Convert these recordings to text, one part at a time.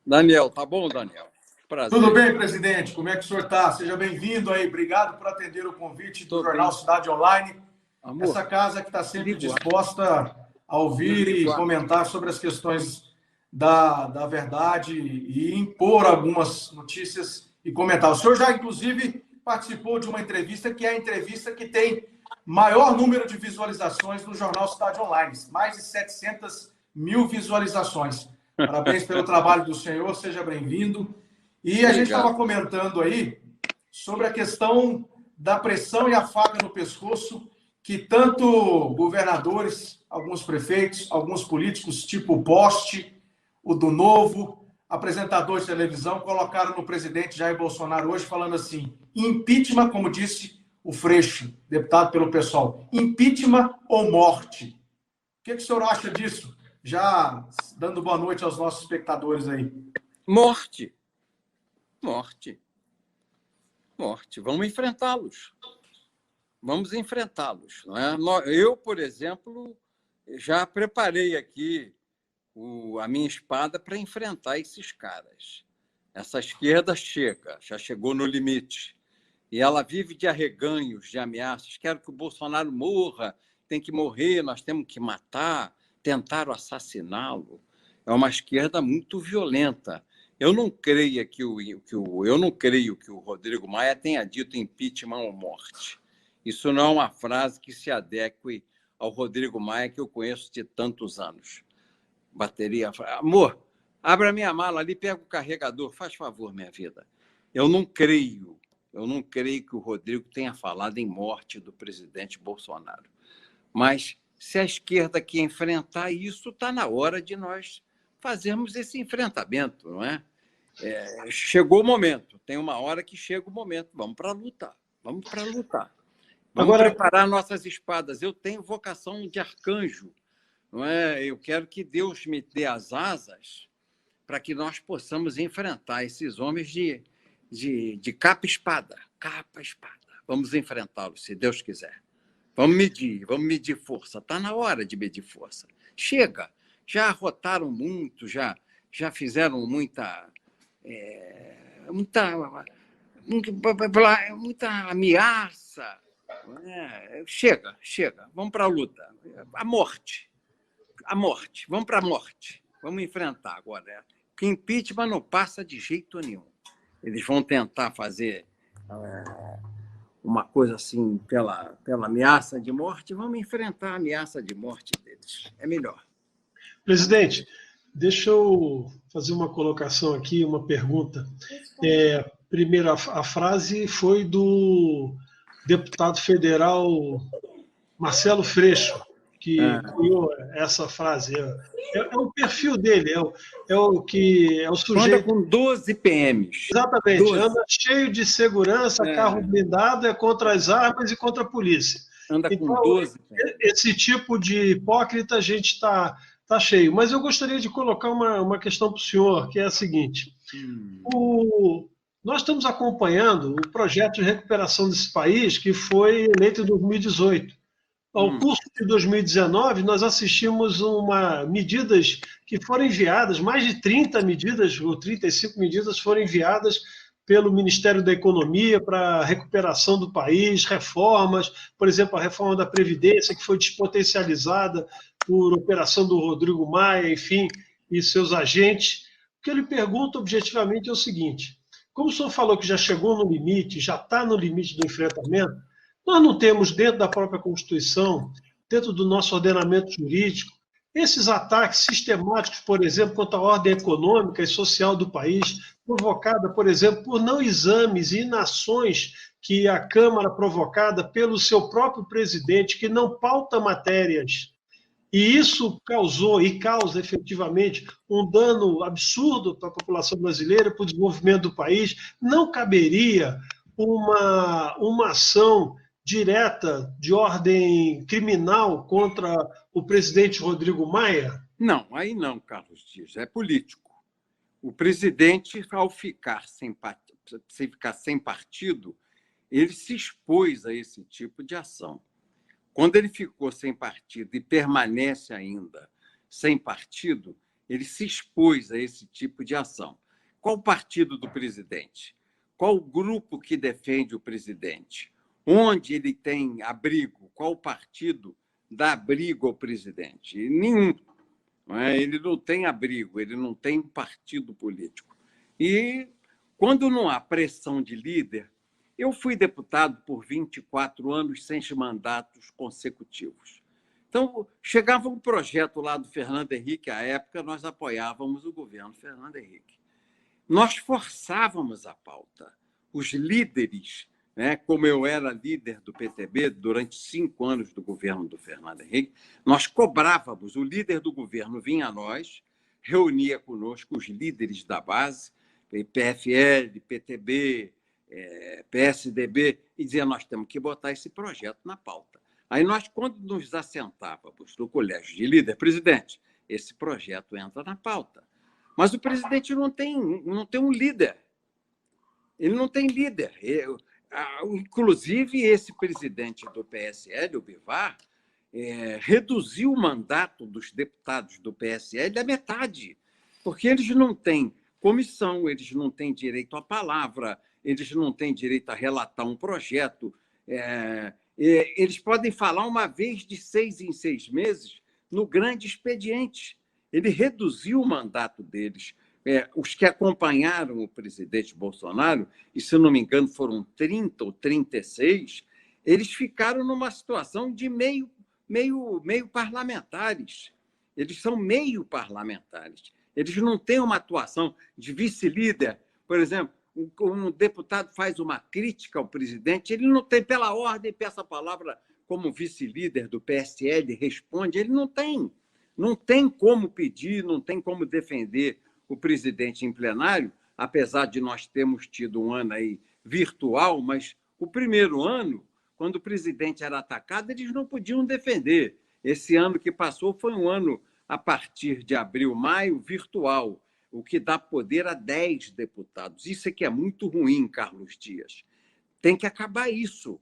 Daniel, tá bom, Daniel? Prazer. Tudo bem, presidente? Como é que o senhor está? Seja bem-vindo aí. Obrigado por atender o convite do Jornal Cidade Online. Amor, essa casa que está sempre disposta a ouvir e comentar sobre as questões da verdade e impor algumas notícias e comentar. O senhor já, inclusive, participou de uma entrevista que é a entrevista que tem maior número de visualizações no Jornal Cidade Online. Mais de 700 mil visualizações. Parabéns pelo trabalho do senhor, seja bem-vindo. E a gente estava comentando aí sobre a questão da pressão e a faca no pescoço que tanto governadores, alguns prefeitos, alguns políticos, tipo o Poste, o do Novo, apresentadores de televisão, colocaram no presidente Jair Bolsonaro hoje, falando assim, impeachment, como disse o Freixo, deputado pelo PSOL, impeachment ou morte? O que o senhor acha disso? Já dando boa noite aos nossos espectadores aí. Morte. Morte. Morte. Vamos enfrentá-los. Vamos enfrentá-los. Não é? Eu, por exemplo, já preparei aqui a minha espada para enfrentar esses caras. Essa esquerda chega, já chegou no limite. E ela vive de arreganhos, de ameaças. Quero que o Bolsonaro morra, tem que morrer, nós temos que matar, tentaram assassiná-lo. É uma esquerda muito violenta. Eu não creio que o Rodrigo Maia tenha dito impeachment ou morte. Isso não é uma frase que se adeque ao Rodrigo Maia, que eu conheço de tantos anos. Bateria, amor, abre a minha mala ali, pega o carregador, faz favor, minha vida. Eu não creio que o Rodrigo tenha falado em morte do presidente Bolsonaro. Mas se a esquerda quer enfrentar isso, está na hora de nós fazermos esse enfrentamento, não é? Chegou o momento, tem uma hora que chega o momento, vamos para lutar, vamos para lutar. Vamos preparar nossas espadas. Eu tenho vocação de arcanjo, não é? Eu quero que Deus me dê as asas para que nós possamos enfrentar esses homens de capa e espada. Capa e espada. Vamos enfrentá-los, se Deus quiser. Vamos medir força. Está na hora de medir força. Chega. Já arrotaram muito, já fizeram muita ameaça. Chega. Vamos para a luta. A morte. Vamos para a morte. Vamos enfrentar agora. Que impeachment não passa de jeito nenhum. Eles vão tentar fazer uma coisa assim pela ameaça de morte. Vamos enfrentar a ameaça de morte deles. É melhor. Presidente, deixa eu fazer uma colocação aqui, uma pergunta. Primeiro, a frase foi do deputado federal Marcelo Freixo, que criou essa frase. É o perfil dele, é o sujeito... Anda com 12 PMs. Exatamente, 12. Anda cheio de segurança, carro blindado, é contra as armas e contra a polícia. Anda com 12 PMs. Esse tipo de hipócrita a gente está cheio. Mas eu gostaria de colocar uma questão para o senhor, que é a seguinte. Nós estamos acompanhando o projeto de recuperação desse país, que foi eleito em 2018. Ao curso de 2019, nós assistimos medidas que foram enviadas, mais de 30 medidas, ou 35 medidas foram enviadas pelo Ministério da Economia para a recuperação do país, reformas, por exemplo, a reforma da Previdência, que foi despotencializada por operação do Rodrigo Maia, enfim, e seus agentes. O que eu lhe pergunto objetivamente é o seguinte: como o senhor falou que já chegou no limite, já está no limite do enfrentamento, nós não temos dentro da própria Constituição, dentro do nosso ordenamento jurídico, esses ataques sistemáticos, por exemplo, contra a ordem econômica e social do país, provocada, por exemplo, por não exames e inações que a Câmara, provocada pelo seu próprio presidente, que não pauta matérias. E isso causou e causa efetivamente um dano absurdo para a população brasileira, para o desenvolvimento do país. Não caberia uma ação direta de ordem criminal contra o presidente Rodrigo Maia? Não, aí não, Carlos Dias, é político. O presidente, ao ficar sem partido, ele se expôs a esse tipo de ação. Quando ele ficou sem partido e permanece ainda sem partido, ele se expôs a esse tipo de ação. Qual o partido do presidente? Qual o grupo que defende o presidente? Onde ele tem abrigo? Qual o partido dá abrigo ao presidente? Nenhum. Não é? Ele não tem abrigo, ele não tem partido político. E, quando não há pressão de líder, eu fui deputado por 24 anos sem mandatos consecutivos. Então, chegava um projeto lá do Fernando Henrique, à época, nós apoiávamos o governo Fernando Henrique. Nós forçávamos a pauta. Os líderes, né, como eu era líder do PTB durante 5 anos do governo do Fernando Henrique, nós cobrávamos, o líder do governo vinha a nós, reunia conosco os líderes da base, PFL, PTB, PSDB, e dizia: nós temos que botar esse projeto na pauta. Aí nós, quando nos assentávamos no colégio de líder, presidente, esse projeto entra na pauta. Mas o presidente não tem um líder. Ele não tem líder. Inclusive, esse presidente do PSL, o Bivar, reduziu o mandato dos deputados do PSL à metade, porque eles não têm comissão, eles não têm direito à palavra, eles não têm direito a relatar um projeto. Eles podem falar uma vez de 6 em 6 meses no grande expediente. Ele reduziu o mandato deles. Os que acompanharam o presidente Bolsonaro, e, se não me engano, foram 30 ou 36, eles ficaram numa situação de meio parlamentares. Eles são meio parlamentares. Eles não têm uma atuação de vice-líder. Por exemplo, um deputado faz uma crítica ao presidente, ele não tem, pela ordem, peça a palavra como vice-líder do PSL, responde, ele não tem. Não tem como pedir, não tem como defender o presidente em plenário, apesar de nós termos tido um ano aí virtual, mas o primeiro ano, quando o presidente era atacado, eles não podiam defender. Esse ano que passou foi um ano, a partir de abril, maio, virtual, o que dá poder a 10 deputados. Isso é que é muito ruim, Carlos Dias. Tem que acabar isso.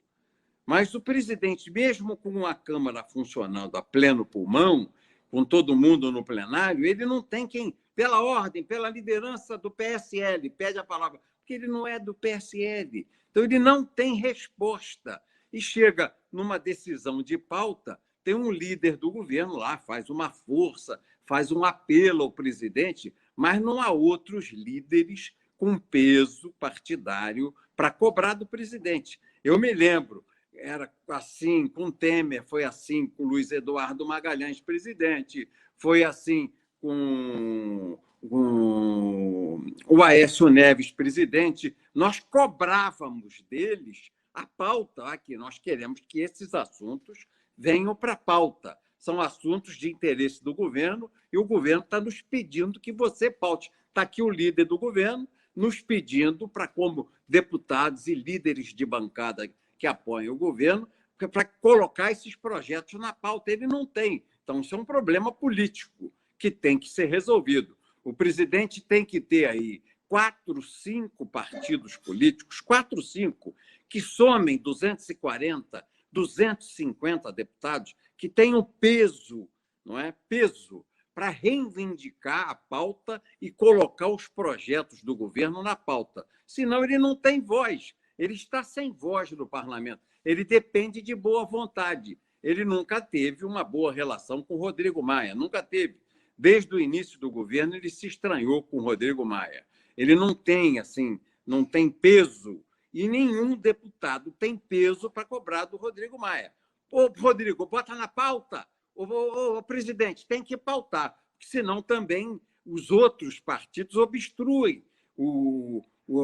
Mas o presidente, mesmo com a Câmara funcionando a pleno pulmão, com todo mundo no plenário, ele não tem quem, pela ordem, pela liderança do PSL, pede a palavra, porque ele não é do PSL. Então, ele não tem resposta. E chega numa decisão de pauta, tem um líder do governo lá, faz uma força, faz um apelo ao presidente, mas não há outros líderes com peso partidário para cobrar do presidente. Eu me lembro, era assim com Temer, foi assim com Luiz Eduardo Magalhães, presidente, foi assim com o Aécio Neves, presidente. Nós cobrávamos deles a pauta, que nós queremos que esses assuntos venham para a pauta. São assuntos de interesse do governo e o governo está nos pedindo que você paute. Está aqui o líder do governo nos pedindo para, como deputados e líderes de bancada que apoiam o governo, para colocar esses projetos na pauta. Ele não tem. Então, isso é um problema político que tem que ser resolvido. O presidente tem que ter aí 4, 5 partidos políticos, 4, 5, que somem 240, 250 deputados, que tenham peso, não é? Peso para reivindicar a pauta e colocar os projetos do governo na pauta. Senão, ele não tem voz. Ele está sem voz no parlamento. Ele depende de boa vontade. Ele nunca teve uma boa relação com o Rodrigo Maia, nunca teve. Desde o início do governo, ele se estranhou com o Rodrigo Maia. Ele não tem, assim, não tem peso, e nenhum deputado tem peso para cobrar do Rodrigo Maia. Ô, Rodrigo, bota na pauta. Ô, presidente, tem que pautar, porque senão também os outros partidos obstruem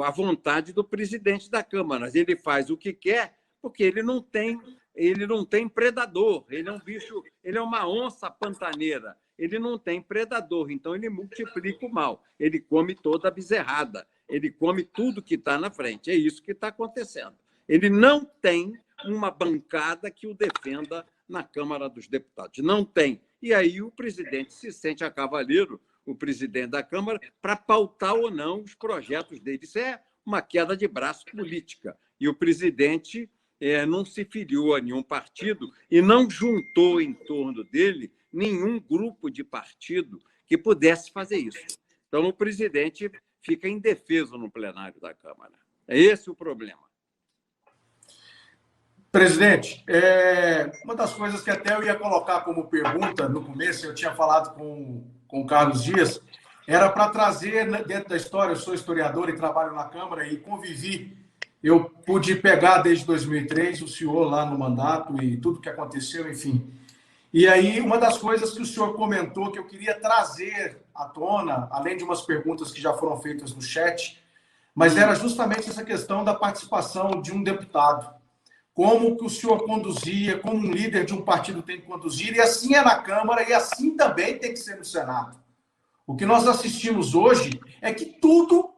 a vontade do presidente da Câmara. Ele faz o que quer, porque ele não tem predador. Ele é um bicho, ele é uma onça pantaneira. Ele não tem predador, então ele multiplica o mal. Ele come toda a bezerrada. Ele come tudo que está na frente. É isso que está acontecendo. Ele não tem uma bancada que o defenda na Câmara dos Deputados. Não tem. E aí o presidente se sente a cavaleiro, o presidente da Câmara, para pautar ou não os projetos dele. Isso é uma queda de braço política. E o presidente não se filiou a nenhum partido e não juntou em torno dele nenhum grupo de partido que pudesse fazer isso. Então, o presidente fica indefeso no plenário da Câmara. É esse o problema. Presidente, uma das coisas que até eu ia colocar como pergunta no começo, eu tinha falado com o Carlos Dias, era para trazer dentro da história, eu sou historiador e trabalho na Câmara e convivi, eu pude pegar desde 2003 o senhor lá no mandato e tudo que aconteceu, enfim. E aí, uma das coisas que o senhor comentou que eu queria trazer à tona, além de umas perguntas que já foram feitas no chat, mas era justamente essa questão da participação de um deputado. Como que o senhor conduzia, como um líder de um partido tem que conduzir, e assim é na Câmara, e assim também tem que ser no Senado. O que nós assistimos hoje é que tudo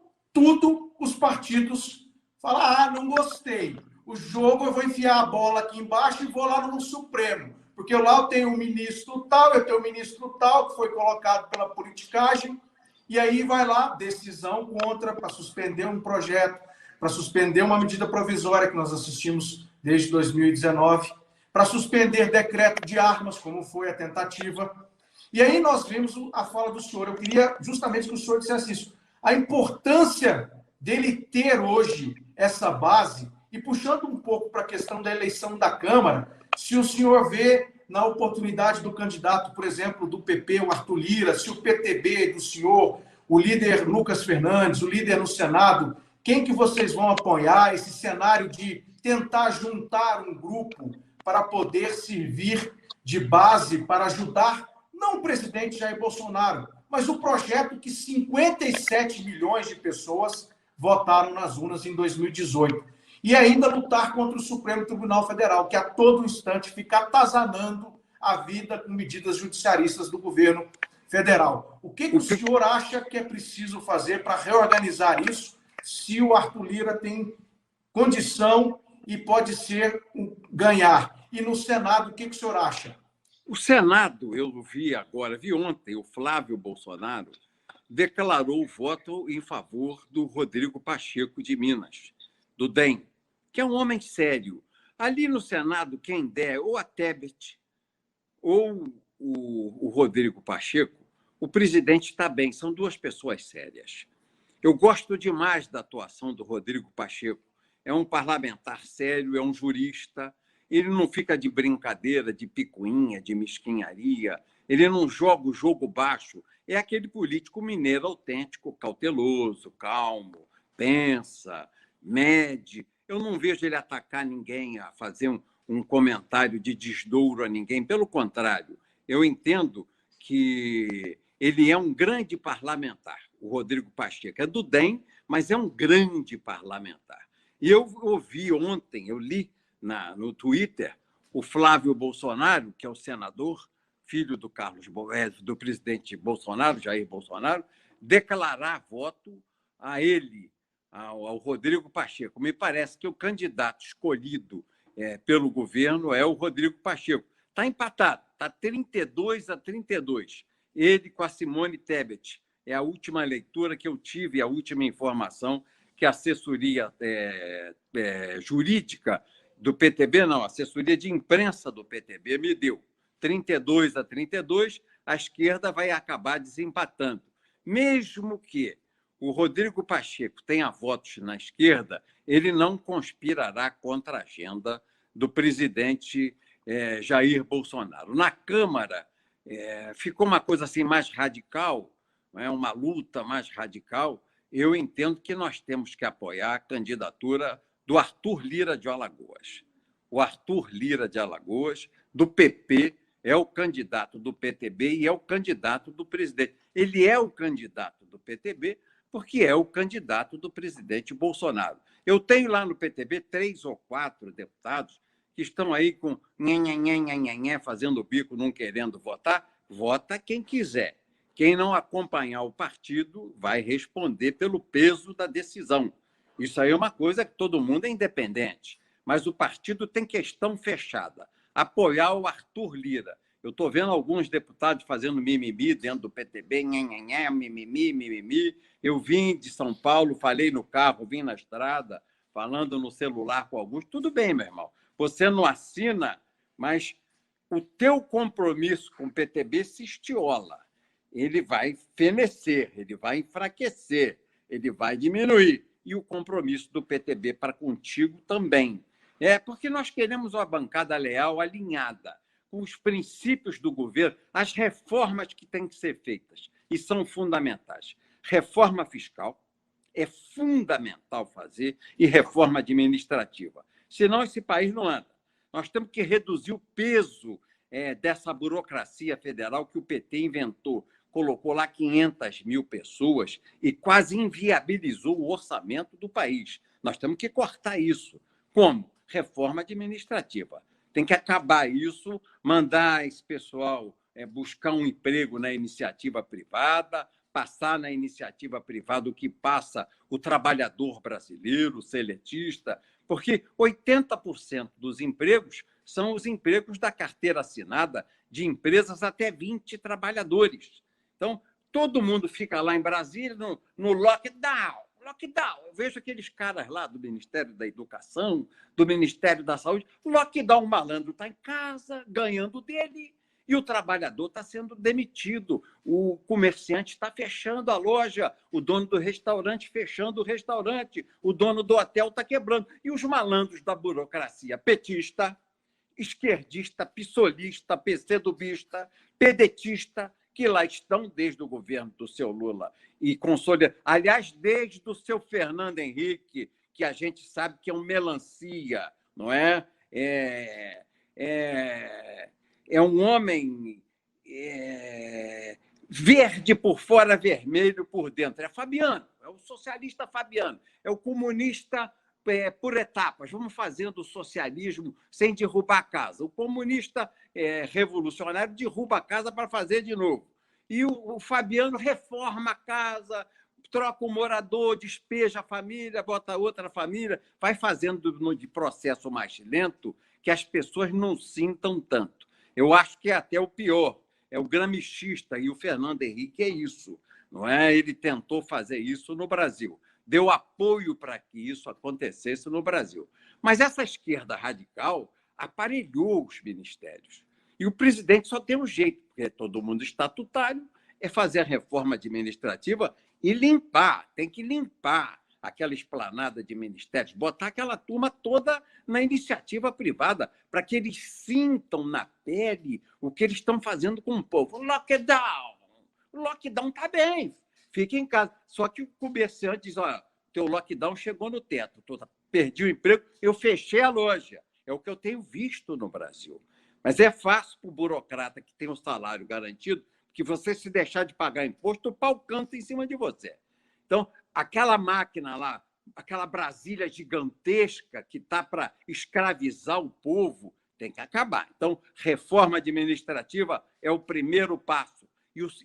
os partidos falam, não gostei. O jogo eu vou enfiar a bola aqui embaixo e vou lá no Supremo. Porque lá eu tenho um ministro tal, eu tenho um ministro tal, que foi colocado pela politicagem, e aí vai lá, decisão contra, para suspender um projeto, para suspender uma medida provisória que nós assistimos desde 2019, para suspender decreto de armas, como foi a tentativa. E aí nós vimos a fala do senhor. Eu queria justamente que o senhor dissesse isso. A importância dele ter hoje essa base, e puxando um pouco para a questão da eleição da Câmara, se o senhor vê na oportunidade do candidato, por exemplo, do PP, o Arthur Lira, se o PTB do senhor, o líder Lucas Fernandes, o líder no Senado, quem que vocês vão apoiar, esse cenário de tentar juntar um grupo para poder servir de base para ajudar, não o presidente Jair Bolsonaro, mas o projeto que 57 milhões de pessoas votaram nas urnas em 2018. E ainda lutar contra o Supremo Tribunal Federal, que a todo instante fica atazanando a vida com medidas judiciaristas do governo federal. O que o senhor acha que é preciso fazer para reorganizar isso, se o Arthur Lira tem condição e pode ser ganhar? E no Senado, o que o senhor acha? O Senado, eu vi ontem, o Flávio Bolsonaro declarou o voto em favor do Rodrigo Pacheco de Minas, do DEM, que é um homem sério. Ali no Senado, quem der, ou a Tebet, ou o Rodrigo Pacheco, o presidente está bem, são duas pessoas sérias. Eu gosto demais da atuação do Rodrigo Pacheco. É um parlamentar sério, é um jurista, ele não fica de brincadeira, de picuinha, de mesquinharia, ele não joga o jogo baixo. É aquele político mineiro autêntico, cauteloso, calmo, pensa, mede. Eu não vejo ele atacar ninguém, a fazer um comentário de desdouro a ninguém. Pelo contrário, eu entendo que ele é um grande parlamentar, o Rodrigo Pacheco. É do DEM, mas é um grande parlamentar. E eu ouvi ontem, eu li no Twitter, o Flávio Bolsonaro, que é o senador, filho do do presidente Bolsonaro, Jair Bolsonaro, declarar voto a ele, ao Rodrigo Pacheco. Me parece que o candidato escolhido pelo governo é o Rodrigo Pacheco. Está empatado, está 32-32. Ele com a Simone Tebet. É a última leitura que eu tive, a última informação que a assessoria jurídica do PTB, não, a assessoria de imprensa do PTB me deu. 32-32, a esquerda vai acabar desempatando. Mesmo que o Rodrigo Pacheco tenha votos na esquerda, ele não conspirará contra a agenda do presidente Jair Bolsonaro. Na Câmara, ficou uma coisa assim mais radical, uma luta mais radical. Eu entendo que nós temos que apoiar a candidatura do Arthur Lira de Alagoas. O Arthur Lira de Alagoas, do PP, é o candidato do PTB e é o candidato do presidente. Ele é o candidato do PTB porque é o candidato do presidente Bolsonaro. Eu tenho lá no PTB 3 ou 4 deputados que estão aí com nhenhenhenhenhenhen, fazendo bico, não querendo votar. Vota quem quiser. Quem não acompanhar o partido vai responder pelo peso da decisão. Isso aí é uma coisa que todo mundo é independente, mas o partido tem questão fechada. Apoiar o Arthur Lira. Eu estou vendo alguns deputados fazendo mimimi dentro do PTB, mimimi. Eu vim de São Paulo, falei no carro, vim na estrada, falando no celular com alguns. Tudo bem, meu irmão. Você não assina, mas o teu compromisso com o PTB se estiola. ele vai fenecer, ele vai enfraquecer, ele vai diminuir. E o compromisso do PTB para contigo também. Porque nós queremos uma bancada leal, alinhada com os princípios do governo, as reformas que têm que ser feitas, e são fundamentais. Reforma fiscal é fundamental fazer, e reforma administrativa. Senão esse país não anda. Nós temos que reduzir o peso dessa burocracia federal que o PT inventou. Colocou lá 500 mil pessoas e quase inviabilizou o orçamento do país. Nós temos que cortar isso. Como? Reforma administrativa. Tem que acabar isso, mandar esse pessoal buscar um emprego na iniciativa privada, passar na iniciativa privada o que passa o trabalhador brasileiro, o seletista, porque 80% dos empregos são os empregos da carteira assinada de empresas até 20 trabalhadores. Então, todo mundo fica lá em Brasília no lockdown. Eu vejo aqueles caras lá do Ministério da Educação, do Ministério da Saúde, lockdown, o malandro está em casa, ganhando dele, e o trabalhador está sendo demitido, o comerciante está fechando a loja, o dono do restaurante fechando o restaurante, o dono do hotel está quebrando. E os malandros da burocracia petista, esquerdista, pissolista, PCdoBista, pedetista, que lá estão desde o governo do seu Lula e consolida. Aliás, desde o seu Fernando Henrique, que a gente sabe que é um melancia, não é? É um homem verde por fora, vermelho por dentro. É Fabiano, é o socialista Fabiano, é o comunista por etapas. Vamos fazendo o socialismo sem derrubar a casa. O comunista revolucionário derruba a casa para fazer de novo. E o Fabiano reforma a casa, troca o morador, despeja a família, bota outra família, vai fazendo de processo mais lento que as pessoas não sintam tanto. Eu acho que é até o pior, é o gramscista, e o Fernando Henrique é isso, não é? Ele tentou fazer isso no Brasil, deu apoio para que isso acontecesse no Brasil. Mas essa esquerda radical aparelhou os ministérios. E o presidente só tem um jeito, porque é todo mundo estatutário, é fazer a reforma administrativa e limpar, tem que limpar aquela esplanada de ministérios, botar aquela turma toda na iniciativa privada, para que eles sintam na pele o que eles estão fazendo com o povo. Lockdown! O lockdown está bem, fique em casa. Só que o comerciante diz, olha, teu lockdown chegou no teto, perdi o emprego, eu fechei a loja. É o que eu tenho visto no Brasil. Mas é fácil para o burocrata que tem um salário garantido, que você, se deixar de pagar imposto, o pau canta em cima de você. Então, aquela máquina lá, aquela Brasília gigantesca que está para escravizar o povo, tem que acabar. Então, reforma administrativa é o primeiro passo.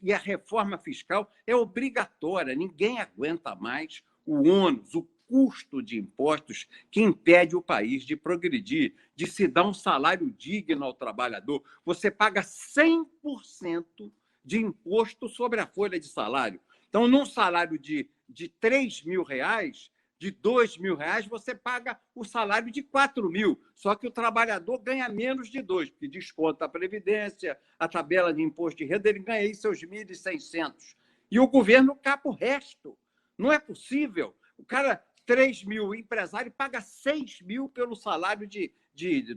E a reforma fiscal é obrigatória. Ninguém aguenta mais o ônus, o custo de impostos que impede o país de progredir, de se dar um salário digno ao trabalhador. Você paga 100% de imposto sobre a folha de salário. Então, num salário de R$3.000, de R$2.000, você paga o salário de R$4.000. Só que o trabalhador ganha menos de 2, porque desconta a Previdência, a tabela de imposto de renda, ele ganha aí seus 1.600. E o governo capa o resto. Não é possível. O cara, 3.000, o empresário paga 6.000 pelo salário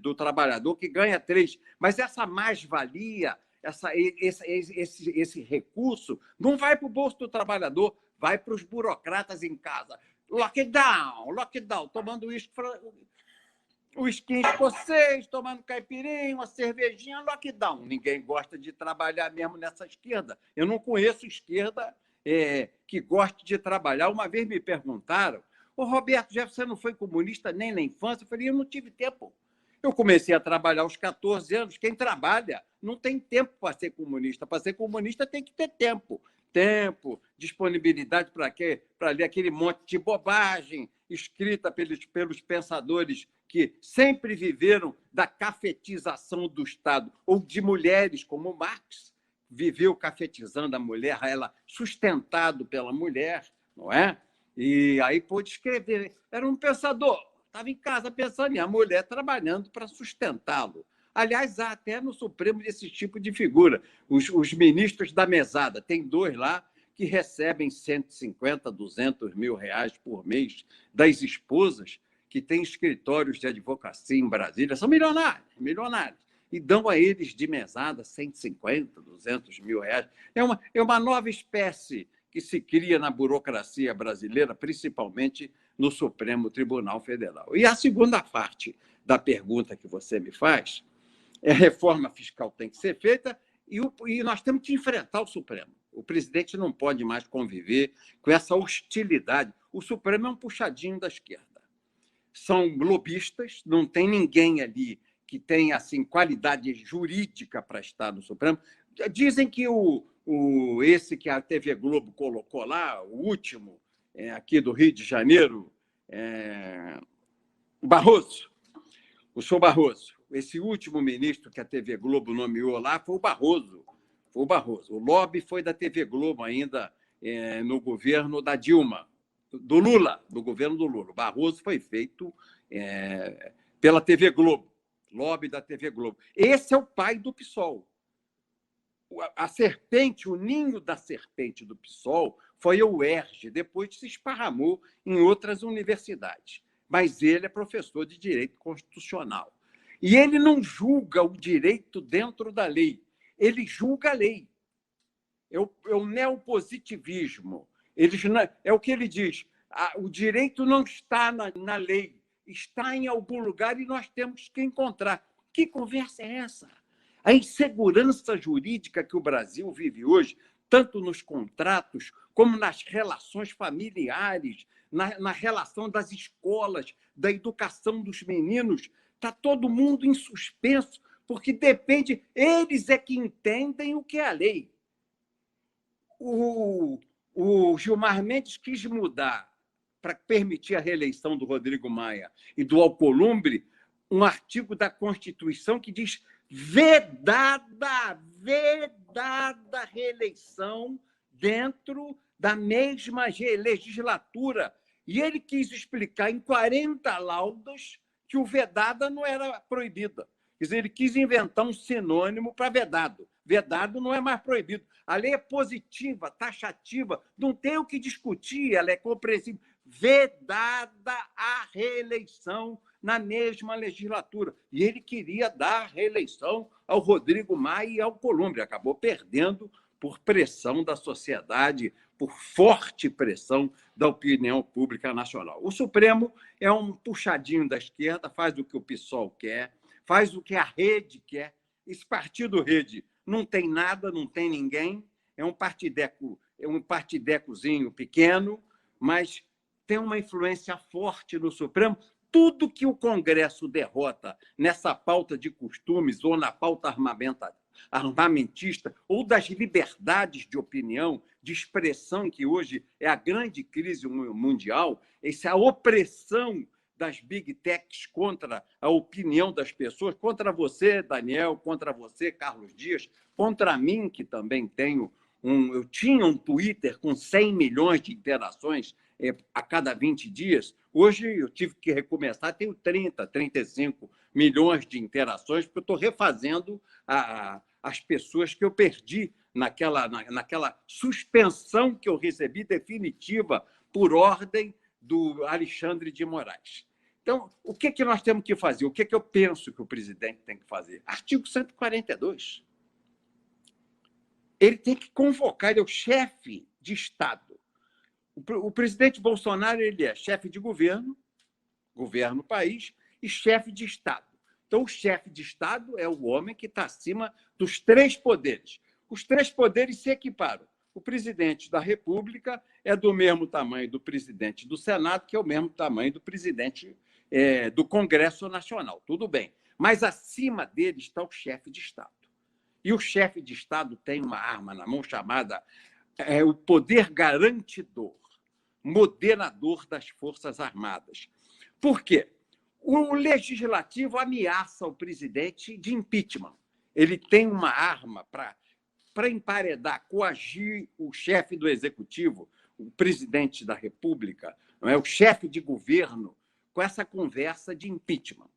do trabalhador, que ganha 3. Mas essa mais-valia, esse recurso, não vai para o bolso do trabalhador, vai para os burocratas em casa. Lockdown, tomando uísque escocês, tomando caipirinha, uma cervejinha, lockdown. Ninguém gosta de trabalhar mesmo nessa esquerda. Eu não conheço esquerda que goste de trabalhar. Uma vez me perguntaram, Roberto, já você não foi comunista nem na infância? Eu falei, eu não tive tempo. Eu comecei a trabalhar aos 14 anos. Quem trabalha não tem tempo para ser comunista. Para ser comunista tem que ter tempo. Tempo, disponibilidade para ler aquele monte de bobagem escrita pelos pensadores que sempre viveram da cafetização do Estado, ou de mulheres, como Marx, viveu cafetizando a mulher, ela sustentado pela mulher, não é? E aí pôde escrever. Era um pensador. Estava em casa pensando em a mulher trabalhando para sustentá-lo. Aliás, há até no Supremo esse tipo de figura. Os ministros da mesada, tem 2 lá que recebem 150, 200 mil reais por mês das esposas, que têm escritórios de advocacia em Brasília, são milionários, milionários, e dão a eles de mesada 150, 200 mil reais. É uma nova espécie que se cria na burocracia brasileira, principalmente no Supremo Tribunal Federal. E a segunda parte da pergunta que você me faz é: a reforma fiscal tem que ser feita e nós temos que enfrentar o Supremo. O presidente não pode mais conviver com essa hostilidade. O Supremo é um puxadinho da esquerda. São lobistas, não tem ninguém ali que tenha assim, qualidade jurídica para estar no Supremo. Dizem que esse que a TV Globo colocou lá, o último, aqui do Rio de Janeiro, Barroso, o senhor Barroso, esse último ministro que a TV Globo nomeou lá foi o Barroso. Foi o Barroso. O lobby foi da TV Globo ainda no governo da Dilma, do Lula, do governo do Lula. O Barroso foi feito pela TV Globo, lobby da TV Globo. Esse é o pai do PSOL. A serpente, o ninho da serpente do PSOL foi o UERJ, depois se esparramou em outras universidades. Mas ele é professor de direito constitucional. E ele não julga o direito dentro da lei, ele julga a lei. É o neopositivismo. É o que ele diz: o direito não está na lei, está em algum lugar e nós temos que encontrar. Que conversa é essa? A insegurança jurídica que o Brasil vive hoje, tanto nos contratos como nas relações familiares, na relação das escolas, da educação dos meninos, está todo mundo em suspenso, porque depende, eles é que entendem o que é a lei. O Gilmar Mendes quis mudar, para permitir a reeleição do Rodrigo Maia e do Alcolumbre, um artigo da Constituição que diz: vedada reeleição dentro da mesma legislatura. E ele quis explicar em 40 laudas que o vedada não era proibida. Quer dizer, ele quis inventar um sinônimo para vedado. Vedado não é mais proibido. A lei é positiva, taxativa, não tem o que discutir, ela é compreensível. Vedada a reeleição na mesma legislatura. E ele queria dar reeleição ao Rodrigo Maia e ao Alcolumbre. Acabou perdendo por pressão da sociedade, por forte pressão da opinião pública nacional. O Supremo é um puxadinho da esquerda, faz o que o PSOL quer, faz o que a Rede quer. Esse partido Rede não tem nada, não tem ninguém, é um partidecozinho pequeno, mas tem uma influência forte no Supremo. Tudo que o Congresso derrota nessa pauta de costumes ou na pauta armamentista ou das liberdades de opinião, de expressão, que hoje é a grande crise mundial, essa opressão das big techs contra a opinião das pessoas, contra você, Daniel, contra você, Carlos Dias, contra mim, que também eu tinha um Twitter com 100 milhões de interações a cada 20 dias. Hoje eu tive que recomeçar, tenho 30, 35 milhões de interações, porque eu estou refazendo as pessoas que eu perdi naquela suspensão que eu recebi definitiva por ordem do Alexandre de Moraes. Então, o que nós temos que fazer? O que eu penso que o presidente tem que fazer? Artigo 142. Ele tem que convocar, ele é o chefe de Estado. O presidente Bolsonaro, ele é chefe de governo, governa o país, e chefe de Estado. Então, o chefe de Estado é o homem que está acima dos 3 poderes. Os 3 poderes se equiparam. O presidente da República é do mesmo tamanho do presidente do Senado, que é o mesmo tamanho do presidente do Congresso Nacional. Tudo bem. Mas acima dele está o chefe de Estado. E o chefe de Estado tem uma arma na mão chamada o poder garantidor, moderador das Forças Armadas. Por quê? O legislativo ameaça o presidente de impeachment. Ele tem uma arma para emparedar, coagir o chefe do executivo, o presidente da República, não é? O chefe de governo, com essa conversa de impeachment.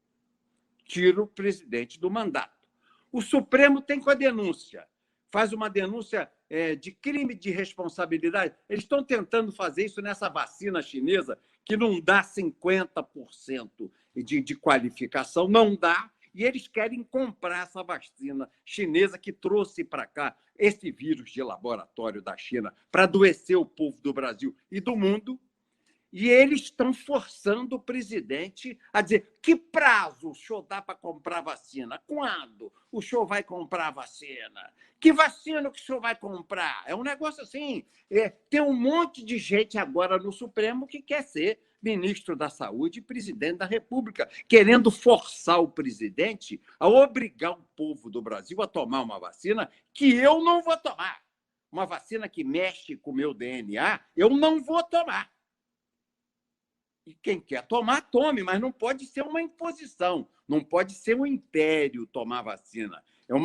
tira o presidente do mandato. O Supremo tem com a denúncia, faz uma denúncia de crime de responsabilidade. Eles estão tentando fazer isso nessa vacina chinesa, que não dá 50% de qualificação, não dá, e eles querem comprar essa vacina chinesa que trouxe para cá esse vírus de laboratório da China para adoecer o povo do Brasil e do mundo. E eles estão forçando o presidente a dizer que prazo o senhor dá para comprar vacina? Quando o senhor vai comprar vacina? Que vacina que o senhor vai comprar? É um negócio assim. Tem um monte de gente agora no Supremo que quer ser ministro da Saúde e presidente da República, querendo forçar o presidente a obrigar o povo do Brasil a tomar uma vacina que eu não vou tomar. Uma vacina que mexe com o meu DNA, eu não vou tomar. E quem quer tomar, tome, mas não pode ser uma imposição, não pode ser um império tomar vacina. É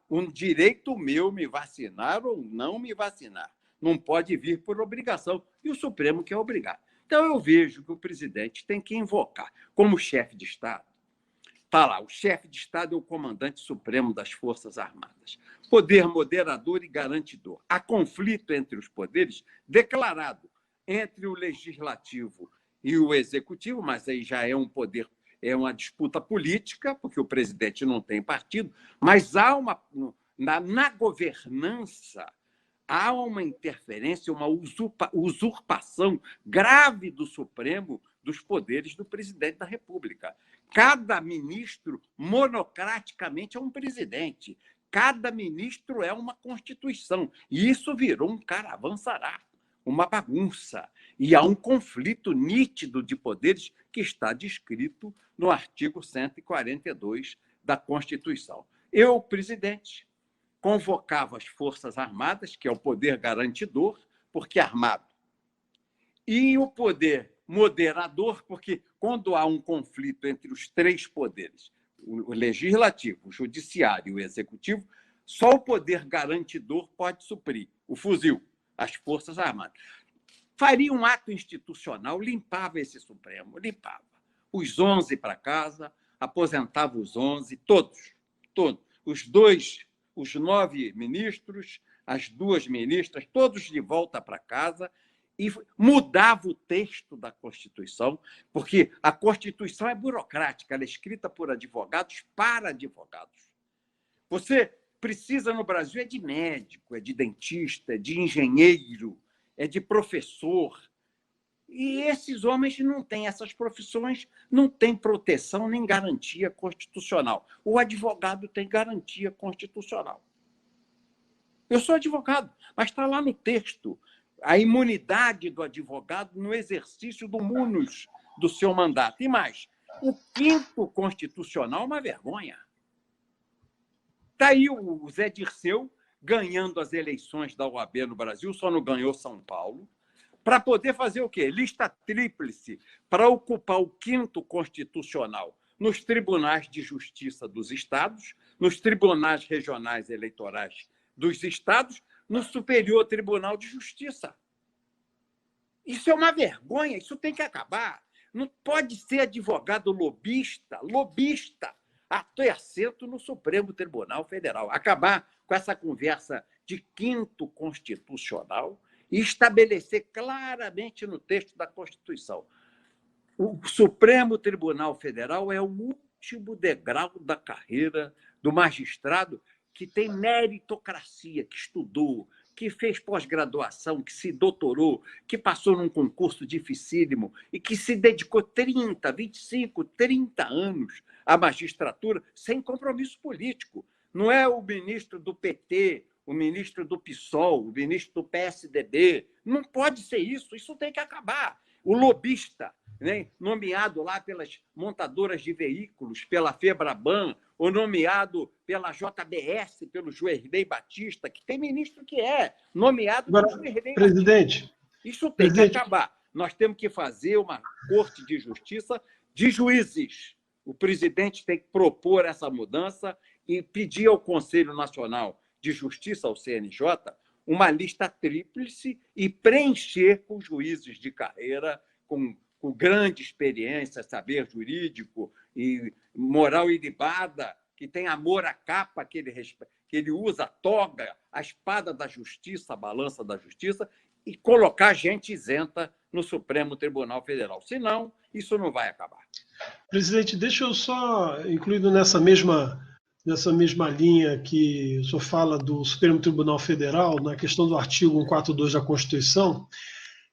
um direito meu me vacinar ou não me vacinar. Não pode vir por obrigação. E o Supremo quer obrigar. Então, eu vejo que o presidente tem que invocar, como chefe de Estado. Está lá, o chefe de Estado é o comandante supremo das Forças Armadas. Poder moderador e garantidor. Há conflito entre os poderes declarado entre o Legislativo e o Executivo, mas aí já é um poder, é uma disputa política, porque o presidente não tem partido, mas há na governança há uma interferência, uma usurpação grave do Supremo dos poderes do presidente da República. Cada ministro, monocraticamente, é um presidente. Cada ministro é uma Constituição. E isso virou um caravançará, uma bagunça. E há um conflito nítido de poderes que está descrito no artigo 142 da Constituição. Eu, presidente, convocava as Forças Armadas, que é o poder garantidor, porque armado, e o poder moderador, porque quando há um conflito entre os três poderes, o legislativo, o judiciário e o executivo, só o poder garantidor pode suprir o fuzil, as Forças Armadas. Faria um ato institucional, limpava esse Supremo, limpava. Os 11 para casa, aposentava os 11, todos. Os 9 ministros, as 2 ministras, todos de volta para casa, e mudava o texto da Constituição, porque a Constituição é burocrática, ela é escrita por advogados para advogados. Você precisa, no Brasil, de médico, de dentista, de engenheiro, de professor. E esses homens não têm, essas profissões não têm proteção nem garantia constitucional. O advogado tem garantia constitucional. Eu sou advogado, mas está lá no texto a imunidade do advogado no exercício do munus do seu mandato. E mais, o 5º constitucional é uma vergonha. Está aí o Zé Dirceu ganhando as eleições da OAB no Brasil, só não ganhou São Paulo, para poder fazer o quê? Lista tríplice para ocupar o 5º constitucional nos tribunais de justiça dos estados, nos tribunais regionais eleitorais dos estados, no Superior Tribunal de Justiça. Isso é uma vergonha, isso tem que acabar. Não pode ser advogado lobista a ter assento no Supremo Tribunal Federal. Acabar com essa conversa de 5º constitucional e estabelecer claramente no texto da Constituição. O Supremo Tribunal Federal é o último degrau da carreira do magistrado que tem meritocracia, que estudou, que fez pós-graduação, que se doutorou, que passou num concurso dificílimo e que se dedicou 30, 25, 30 anos à magistratura sem compromisso político. Não é o ministro do PT, o ministro do PSOL, o ministro do PSDB. Não pode ser isso, isso tem que acabar. O lobista, né, nomeado lá pelas montadoras de veículos, pela Febraban, ou nomeado pela JBS, pelo Joerley Batista, que tem ministro que é nomeado pelo Joerley presidente, Batista. Isso tem que acabar. Nós temos que fazer uma corte de justiça de juízes. O presidente tem que propor essa mudança e pedir ao Conselho Nacional de Justiça, ao CNJ, uma lista tríplice e preencher com juízes de carreira, com com grande experiência, saber jurídico e moral ilibada, que tem amor à capa, que ele usa a toga, a espada da justiça, a balança da justiça, e colocar gente isenta no Supremo Tribunal Federal. Senão, isso não vai acabar. Presidente, deixa eu só, incluído nessa mesma linha que o senhor fala do Supremo Tribunal Federal, na questão do artigo 142 da Constituição,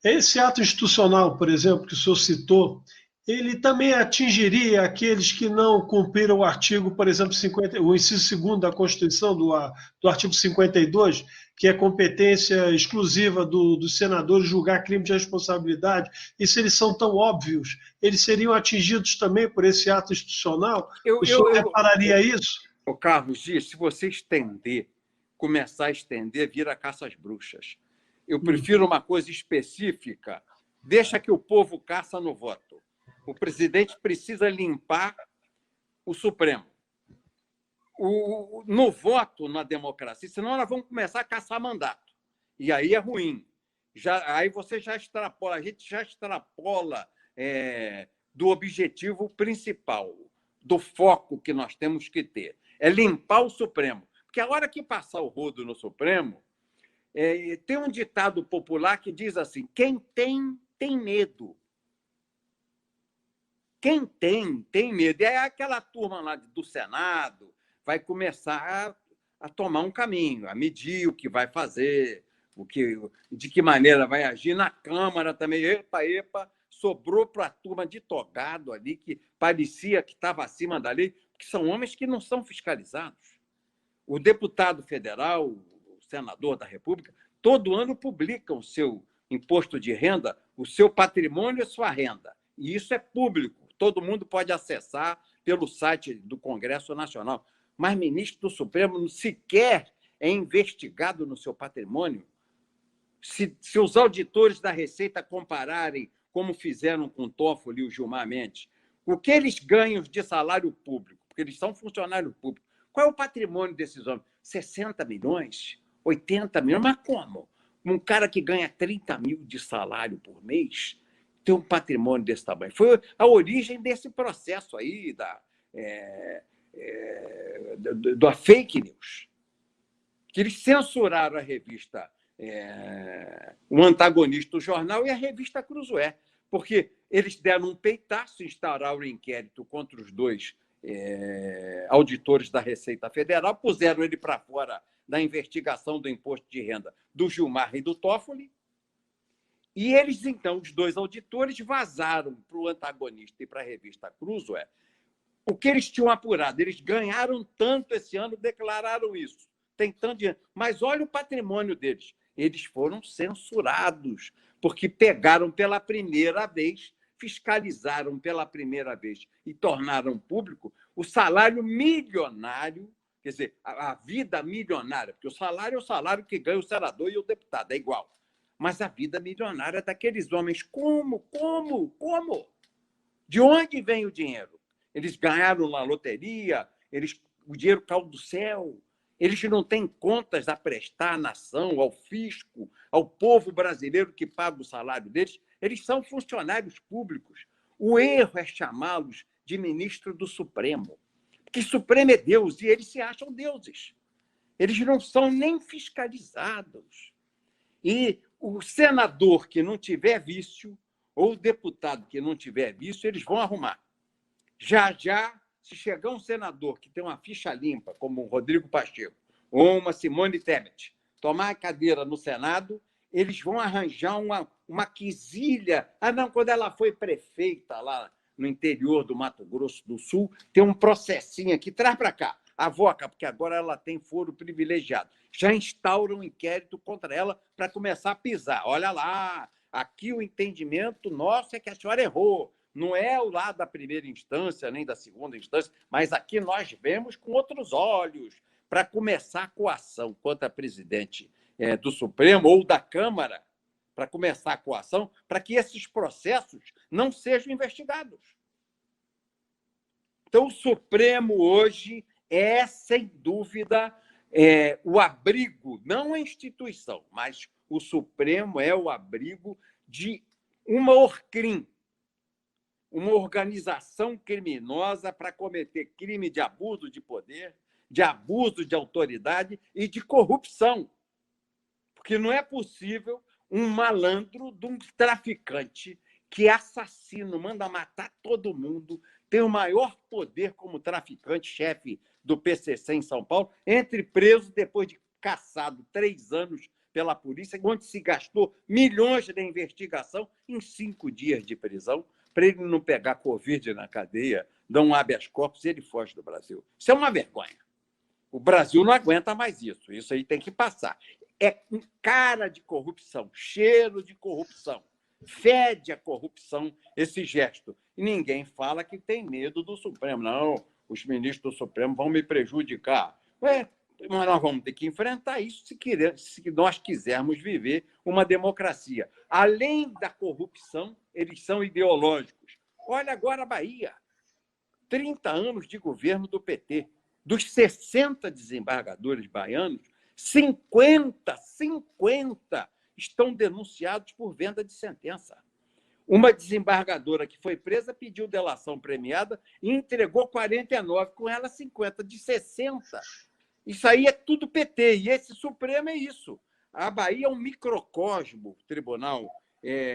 esse ato institucional, por exemplo, que o senhor citou, ele também atingiria aqueles que não cumpriram o artigo, por exemplo, o inciso 2º da Constituição, do artigo 52, que é competência exclusiva dos senadores julgar crime de responsabilidade, e se eles são tão óbvios, eles seriam atingidos também por esse ato institucional? O senhor repararia isso? O Carlos Dias, se você começar a estender, vira caça às bruxas. Eu prefiro uma coisa específica, deixa que o povo caça no voto. O presidente precisa limpar o Supremo. No voto, na democracia, senão nós vamos começar a caçar mandato. E aí é ruim. Aí você já extrapola, a gente já extrapola do objetivo principal, do foco que nós temos que ter. É limpar o Supremo. Porque a hora que passar o rodo no Supremo, tem um ditado popular que diz assim: quem tem, tem medo. Quem tem medo. E aí aquela turma lá do Senado vai começar a tomar um caminho, a medir o que vai fazer, de que maneira vai agir. Na Câmara também, epa, sobrou para a turma de togado ali, que parecia que estava acima da lei, porque são homens que não são fiscalizados. O deputado federal, o senador da República, todo ano publica o seu imposto de renda, o seu patrimônio e a sua renda. E isso é público. Todo mundo pode acessar pelo site do Congresso Nacional. Mas ministro do Supremo sequer é investigado no seu patrimônio. Se os auditores da Receita compararem, como fizeram com o Toffoli e o Gilmar Mendes, o que eles ganham de salário público, porque eles são funcionários públicos, qual é o patrimônio desses homens? 60 milhões? 80 milhões? Mas como? Um cara que ganha 30 mil de salário por mês ter um patrimônio desse tamanho. Foi a origem desse processo aí da fake news, que eles censuraram a revista O Antagonista, o jornal, e a revista Cruzoé, porque eles deram um peitaço, instauraram o inquérito contra os dois auditores da Receita Federal, puseram ele para fora da investigação do imposto de renda do Gilmar e do Toffoli. E eles, então, os dois auditores, vazaram para o Antagonista e para a revista Cruzoé o que eles tinham apurado. Eles ganharam tanto esse ano, declararam isso. Tem tanto dinheiro. Mas olha o patrimônio deles. Eles foram censurados, porque pegaram pela primeira vez, fiscalizaram pela primeira vez e tornaram público o salário milionário, quer dizer, a vida milionária, porque o salário é o salário que ganha o senador e o deputado, é igual. Mas a vida milionária daqueles homens. Como? De onde vem o dinheiro? Eles ganharam na loteria, o dinheiro caiu do céu. Eles não têm contas a prestar à nação, ao fisco, ao povo brasileiro que paga o salário deles. Eles são funcionários públicos. O erro é chamá-los de ministro do Supremo. Porque Supremo é Deus e eles se acham deuses. Eles não são nem fiscalizados. E o senador que não tiver vício, ou o deputado que não tiver vício, eles vão arrumar. Já, se chegar um senador que tem uma ficha limpa, como o Rodrigo Pacheco, ou uma Simone Tebet, tomar a cadeira no Senado, eles vão arranjar uma quisilha. Não, quando ela foi prefeita lá no interior do Mato Grosso do Sul, tem um processinho aqui, traz para cá, avoca, porque agora ela tem foro privilegiado. Já instaura um inquérito contra ela para começar a pisar. Olha lá, aqui o entendimento nosso é que a senhora errou. Não é o lado da primeira instância, nem da segunda instância, mas aqui nós vemos com outros olhos para começar a coação contra a presidente do Supremo ou da Câmara, para começar a coação, para que esses processos não sejam investigados. Então, o Supremo hoje é, sem dúvida, o abrigo, não a instituição, mas o Supremo é o abrigo de uma Orcrim, uma organização criminosa para cometer crime de abuso de poder, de abuso de autoridade e de corrupção. Porque não é possível um malandro de um traficante que é assassino, manda matar todo mundo, tem o maior poder como traficante, chefe do PCC em São Paulo, entre preso depois de caçado 3 anos pela polícia, onde se gastou milhões de investigação em 5 dias de prisão, para ele não pegar Covid na cadeia, dá um habeas corpus e ele foge do Brasil. Isso é uma vergonha. O Brasil não aguenta mais isso. Isso aí tem que passar. É cara de corrupção, cheiro de corrupção. Fede a corrupção esse gesto. E ninguém fala que tem medo do Supremo. Não, os ministros do Supremo vão me prejudicar. Mas nós vamos ter que enfrentar isso se nós quisermos viver uma democracia. Além da corrupção, eles são ideológicos. Olha agora a Bahia. 30 anos de governo do PT. Dos 60 desembargadores baianos, 50 estão denunciados por venda de sentença. Uma desembargadora que foi presa pediu delação premiada e entregou 49, com ela 50, de 60. Isso aí é tudo PT, e esse Supremo é isso. A Bahia é um microcosmo, o Tribunal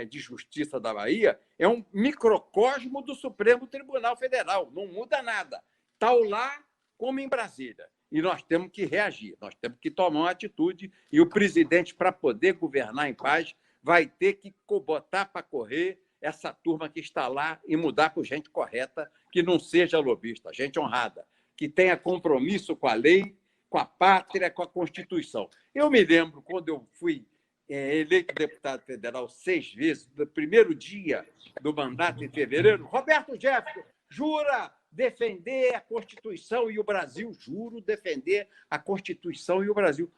de Justiça da Bahia é um microcosmo do Supremo Tribunal Federal, não muda nada. Está lá como em Brasília. E nós temos que reagir, nós temos que tomar uma atitude, e o presidente, para poder governar em paz, vai ter que botar para correr essa turma que está lá e mudar por gente correta, que não seja lobista, gente honrada, que tenha compromisso com a lei, com a pátria, com a Constituição. Eu me lembro, quando eu fui eleito deputado federal 6 vezes, no primeiro dia do mandato, em fevereiro, Roberto Jefferson, jura defender a Constituição e o Brasil? Juro defender a Constituição e o Brasil.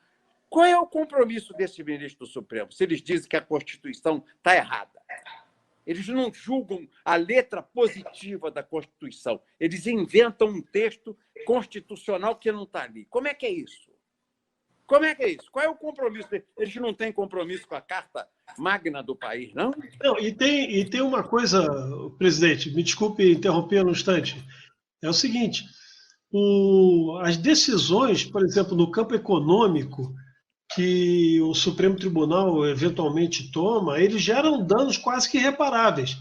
Qual é o compromisso desse ministro do Supremo, se eles dizem que a Constituição está errada? Eles não julgam a letra positiva da Constituição. Eles inventam um texto constitucional que não está ali. Como é que é isso? Como é que é isso? Qual é o compromisso deles? Eles não têm compromisso com a Carta Magna do país, não? Não, e tem uma coisa, presidente, me desculpe interromper um instante. É o seguinte, as decisões, por exemplo, no campo econômico, que o Supremo Tribunal eventualmente toma, eles geram danos quase que irreparáveis.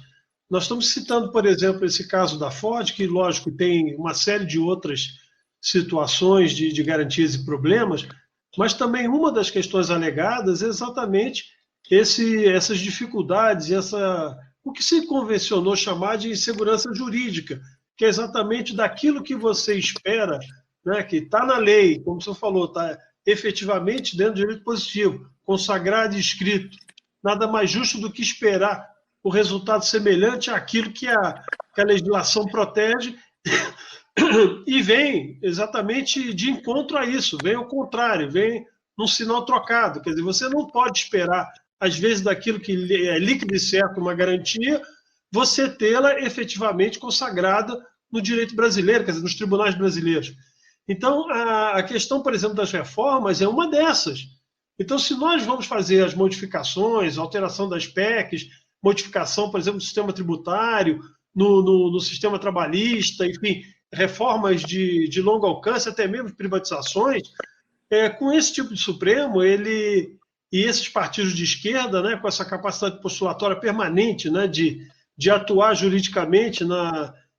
Nós estamos citando, por exemplo, esse caso da Ford, que, lógico, tem uma série de outras situações de garantias e problemas, mas também uma das questões alegadas é exatamente essas dificuldades, o que se convencionou chamar de insegurança jurídica, que é exatamente daquilo que você espera, né, que está na lei, como o senhor falou, está efetivamente dentro do direito positivo, consagrado e escrito. Nada mais justo do que esperar o resultado semelhante àquilo que a legislação protege e vem exatamente de encontro a isso, vem ao contrário, vem num sinal trocado. Quer dizer, você não pode esperar, às vezes, daquilo que é líquido e certo, uma garantia, você tê-la efetivamente consagrada no direito brasileiro, quer dizer, nos tribunais brasileiros. Então, a questão, por exemplo, das reformas é uma dessas. Então, se nós vamos fazer as modificações, alteração das PECs, modificação, por exemplo, do sistema tributário, no sistema trabalhista, enfim, reformas de longo alcance, até mesmo privatizações, com esse tipo de Supremo, e esses partidos de esquerda, né, com essa capacidade postulatória permanente, né, de atuar juridicamente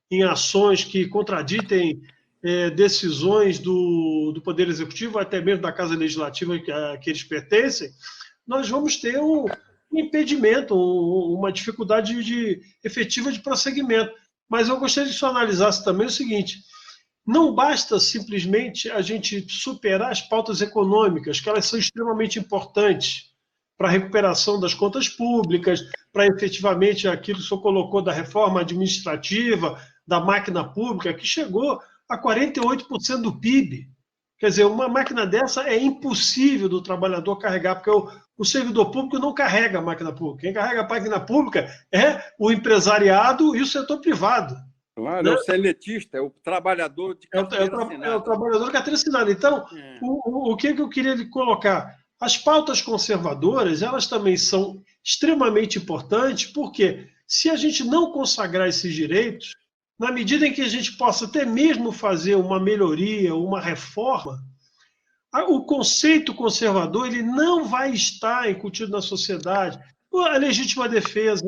em ações que contraditem decisões do Poder Executivo, até mesmo da Casa Legislativa que eles pertencem, nós vamos ter um impedimento, uma dificuldade efetiva de prosseguimento. Mas eu gostaria que o senhor analisasse também o seguinte: não basta simplesmente a gente superar as pautas econômicas, que elas são extremamente importantes para a recuperação das contas públicas, para efetivamente aquilo que o senhor colocou da reforma administrativa, da máquina pública, que chegou a 48% do PIB. Quer dizer, uma máquina dessa é impossível do trabalhador carregar, porque o servidor público não carrega a máquina pública. Quem carrega a máquina pública é o empresariado e o setor privado. Claro, né? É o seletista, é o trabalhador de carteira assinada. É o trabalhador de carteira assinada. Então, o que eu queria lhe colocar? As pautas conservadoras, elas também são extremamente importantes, porque se a gente não consagrar esses direitos, na medida em que a gente possa até mesmo fazer uma melhoria, uma reforma, o conceito conservador ele não vai estar incutido na sociedade. A legítima defesa,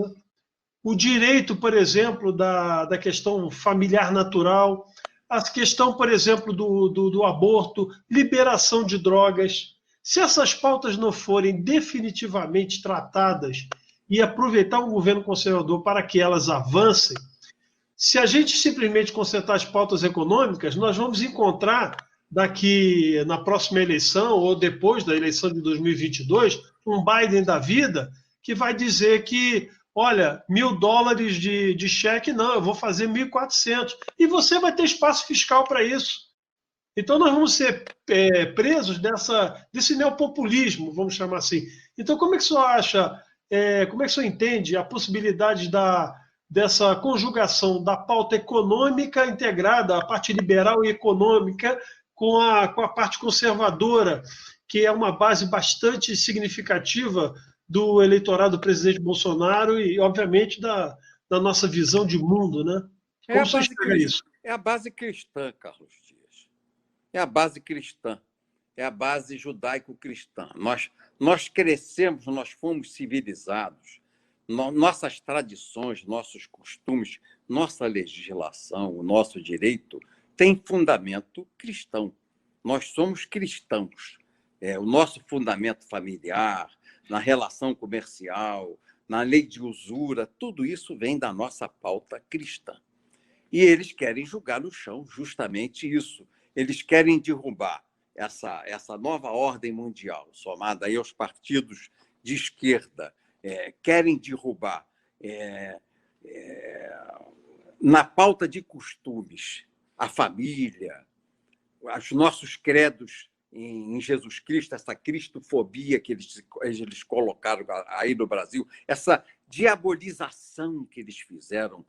o direito, por exemplo, da questão familiar natural, a questão, por exemplo, do aborto, liberação de drogas. Se essas pautas não forem definitivamente tratadas e aproveitar o governo conservador para que elas avancem, se a gente simplesmente concentrar as pautas econômicas, nós vamos encontrar daqui na próxima eleição ou depois da eleição de 2022, um Biden da vida que vai dizer que, olha, $1.000 de cheque, não, eu vou fazer 1.400. E você vai ter espaço fiscal para isso. Então, nós vamos ser presos desse neopopulismo, vamos chamar assim. Então, como é que o senhor acha, como é que o senhor entende a possibilidade dessa conjugação da pauta econômica integrada, a parte liberal e econômica, com a parte conservadora, que é uma base bastante significativa do eleitorado do presidente Bolsonaro e, obviamente, da nossa visão de mundo, né? Como você explica isso? É a base cristã, Carlos Dias. É a base cristã. É a base judaico-cristã. Nós crescemos, nós fomos civilizados. Nossas tradições, nossos costumes, nossa legislação, o nosso direito tem fundamento cristão. Nós somos cristãos. O nosso fundamento familiar, na relação comercial, na lei de usura, tudo isso vem da nossa pauta cristã. E eles querem jogar no chão justamente isso. Eles querem derrubar essa nova ordem mundial, somada aí aos partidos de esquerda, querem derrubar na pauta de costumes a família, os nossos credos em Jesus Cristo, essa cristofobia que eles colocaram aí no Brasil, essa diabolização que eles fizeram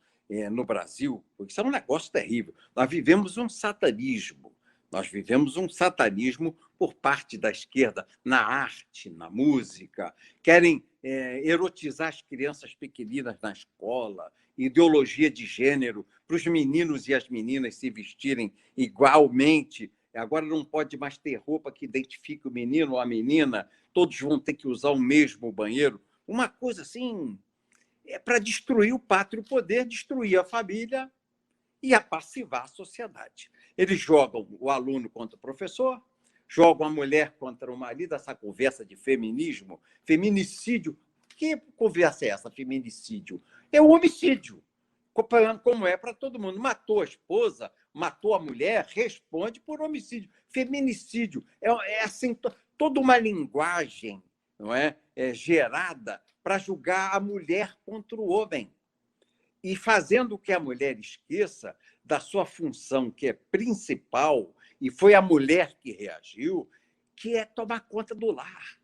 no Brasil, isso é um negócio terrível. Nós vivemos um satanismo. Nós vivemos um satanismo por parte da esquerda na arte, na música. Querem erotizar as crianças pequeninas na escola, ideologia de gênero, para os meninos e as meninas se vestirem igualmente. Agora não pode mais ter roupa que identifique o menino ou a menina, todos vão ter que usar o mesmo banheiro. Uma coisa assim, para destruir o pátrio poder, destruir a família e apassivar a sociedade. Eles jogam o aluno contra o professor, jogam a mulher contra o marido, essa conversa de feminismo, feminicídio. Que conversa é essa, feminicídio? É o homicídio, como é para todo mundo. Matou a esposa, matou a mulher, responde por homicídio. Feminicídio é assim, toda uma linguagem, não é gerada para julgar a mulher contra o homem. E fazendo que a mulher esqueça da sua função, que é principal, e foi a mulher que reagiu, que é tomar conta do lar,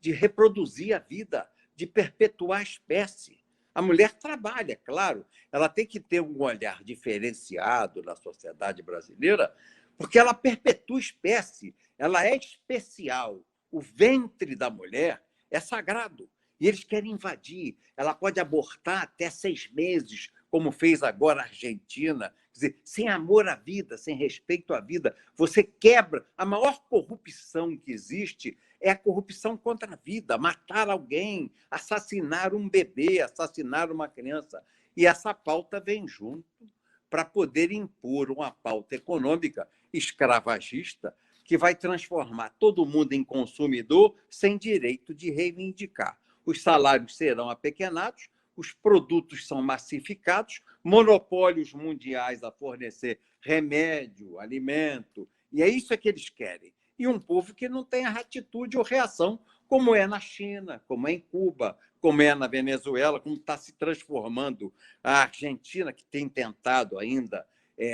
de reproduzir a vida, de perpetuar a espécie. A mulher trabalha, claro, ela tem que ter um olhar diferenciado na sociedade brasileira, porque ela perpetua a espécie, ela é especial. O ventre da mulher é sagrado. E eles querem invadir. Ela pode abortar até 6 meses, como fez agora a Argentina. Quer dizer, sem amor à vida, sem respeito à vida, você quebra. A maior corrupção que existe é a corrupção contra a vida, matar alguém, assassinar um bebê, assassinar uma criança. E essa pauta vem junto para poder impor uma pauta econômica escravagista que vai transformar todo mundo em consumidor sem direito de reivindicar. Os salários serão apequenados, os produtos são massificados, monopólios mundiais a fornecer remédio, alimento, e é isso que eles querem. E um povo que não tem atitude ou reação, como é na China, como é em Cuba, como é na Venezuela, como está se transformando a Argentina, que tem tentado ainda,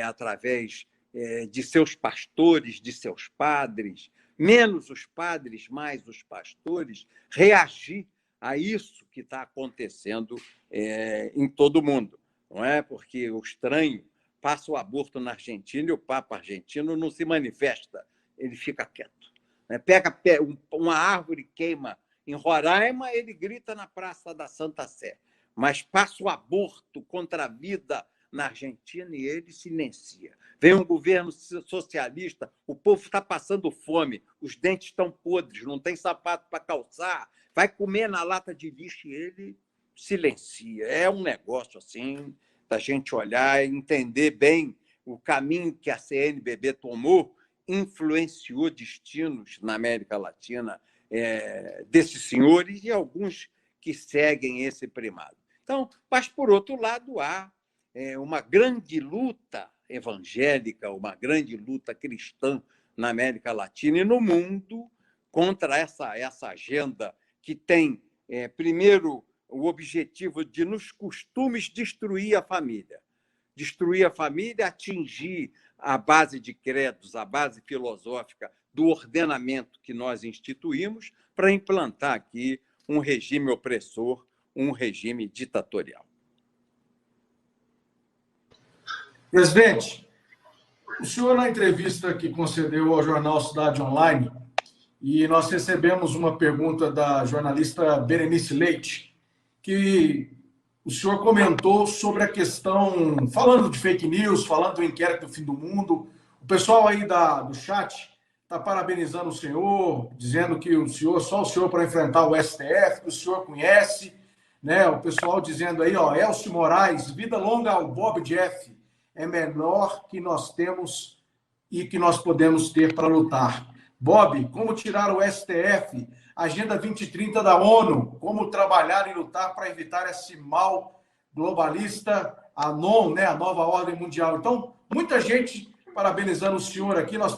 através de seus pastores, de seus padres, menos os padres, mais os pastores, reagir a isso que está acontecendo em todo o mundo. Não é? Porque o estranho passa o aborto na Argentina e o Papa argentino não se manifesta, ele fica quieto. Pega uma árvore, queima em Roraima, ele grita na Praça da Santa Sé. mas passa o aborto contra a vida na Argentina e ele silencia. Vem um governo socialista, o povo está passando fome, os dentes estão podres, não tem sapato para calçar, vai comer na lata de lixo e ele silencia. É um negócio assim da gente olhar e entender bem o caminho que a CNBB tomou, influenciou destinos na América Latina desses senhores e alguns que seguem esse primado. Então, mas, por outro lado, há uma grande luta evangélica, uma grande luta cristã na América Latina e no mundo contra essa agenda que tem, primeiro, o objetivo de, nos costumes, destruir a família. Destruir a família, atingir a base de credos, a base filosófica do ordenamento que nós instituímos para implantar aqui um regime opressor, um regime ditatorial. Presidente, o senhor, na entrevista que concedeu ao jornal Cidade Online, e nós recebemos uma pergunta da jornalista Berenice Leite, que o senhor comentou sobre a questão, falando de fake news, falando do inquérito do fim do mundo. O pessoal aí do chat está parabenizando o senhor, dizendo que só o senhor para enfrentar o STF, que o senhor conhece, né? O pessoal dizendo aí, Elcio Moraes, vida longa ao Bob Jeff, é menor que nós temos e que nós podemos ter para lutar. Bob, como tirar o STF? Agenda 2030 da ONU, como trabalhar e lutar para evitar esse mal globalista, a NOM, né, a nova ordem mundial. Então, muita gente parabenizando o senhor aqui. Nós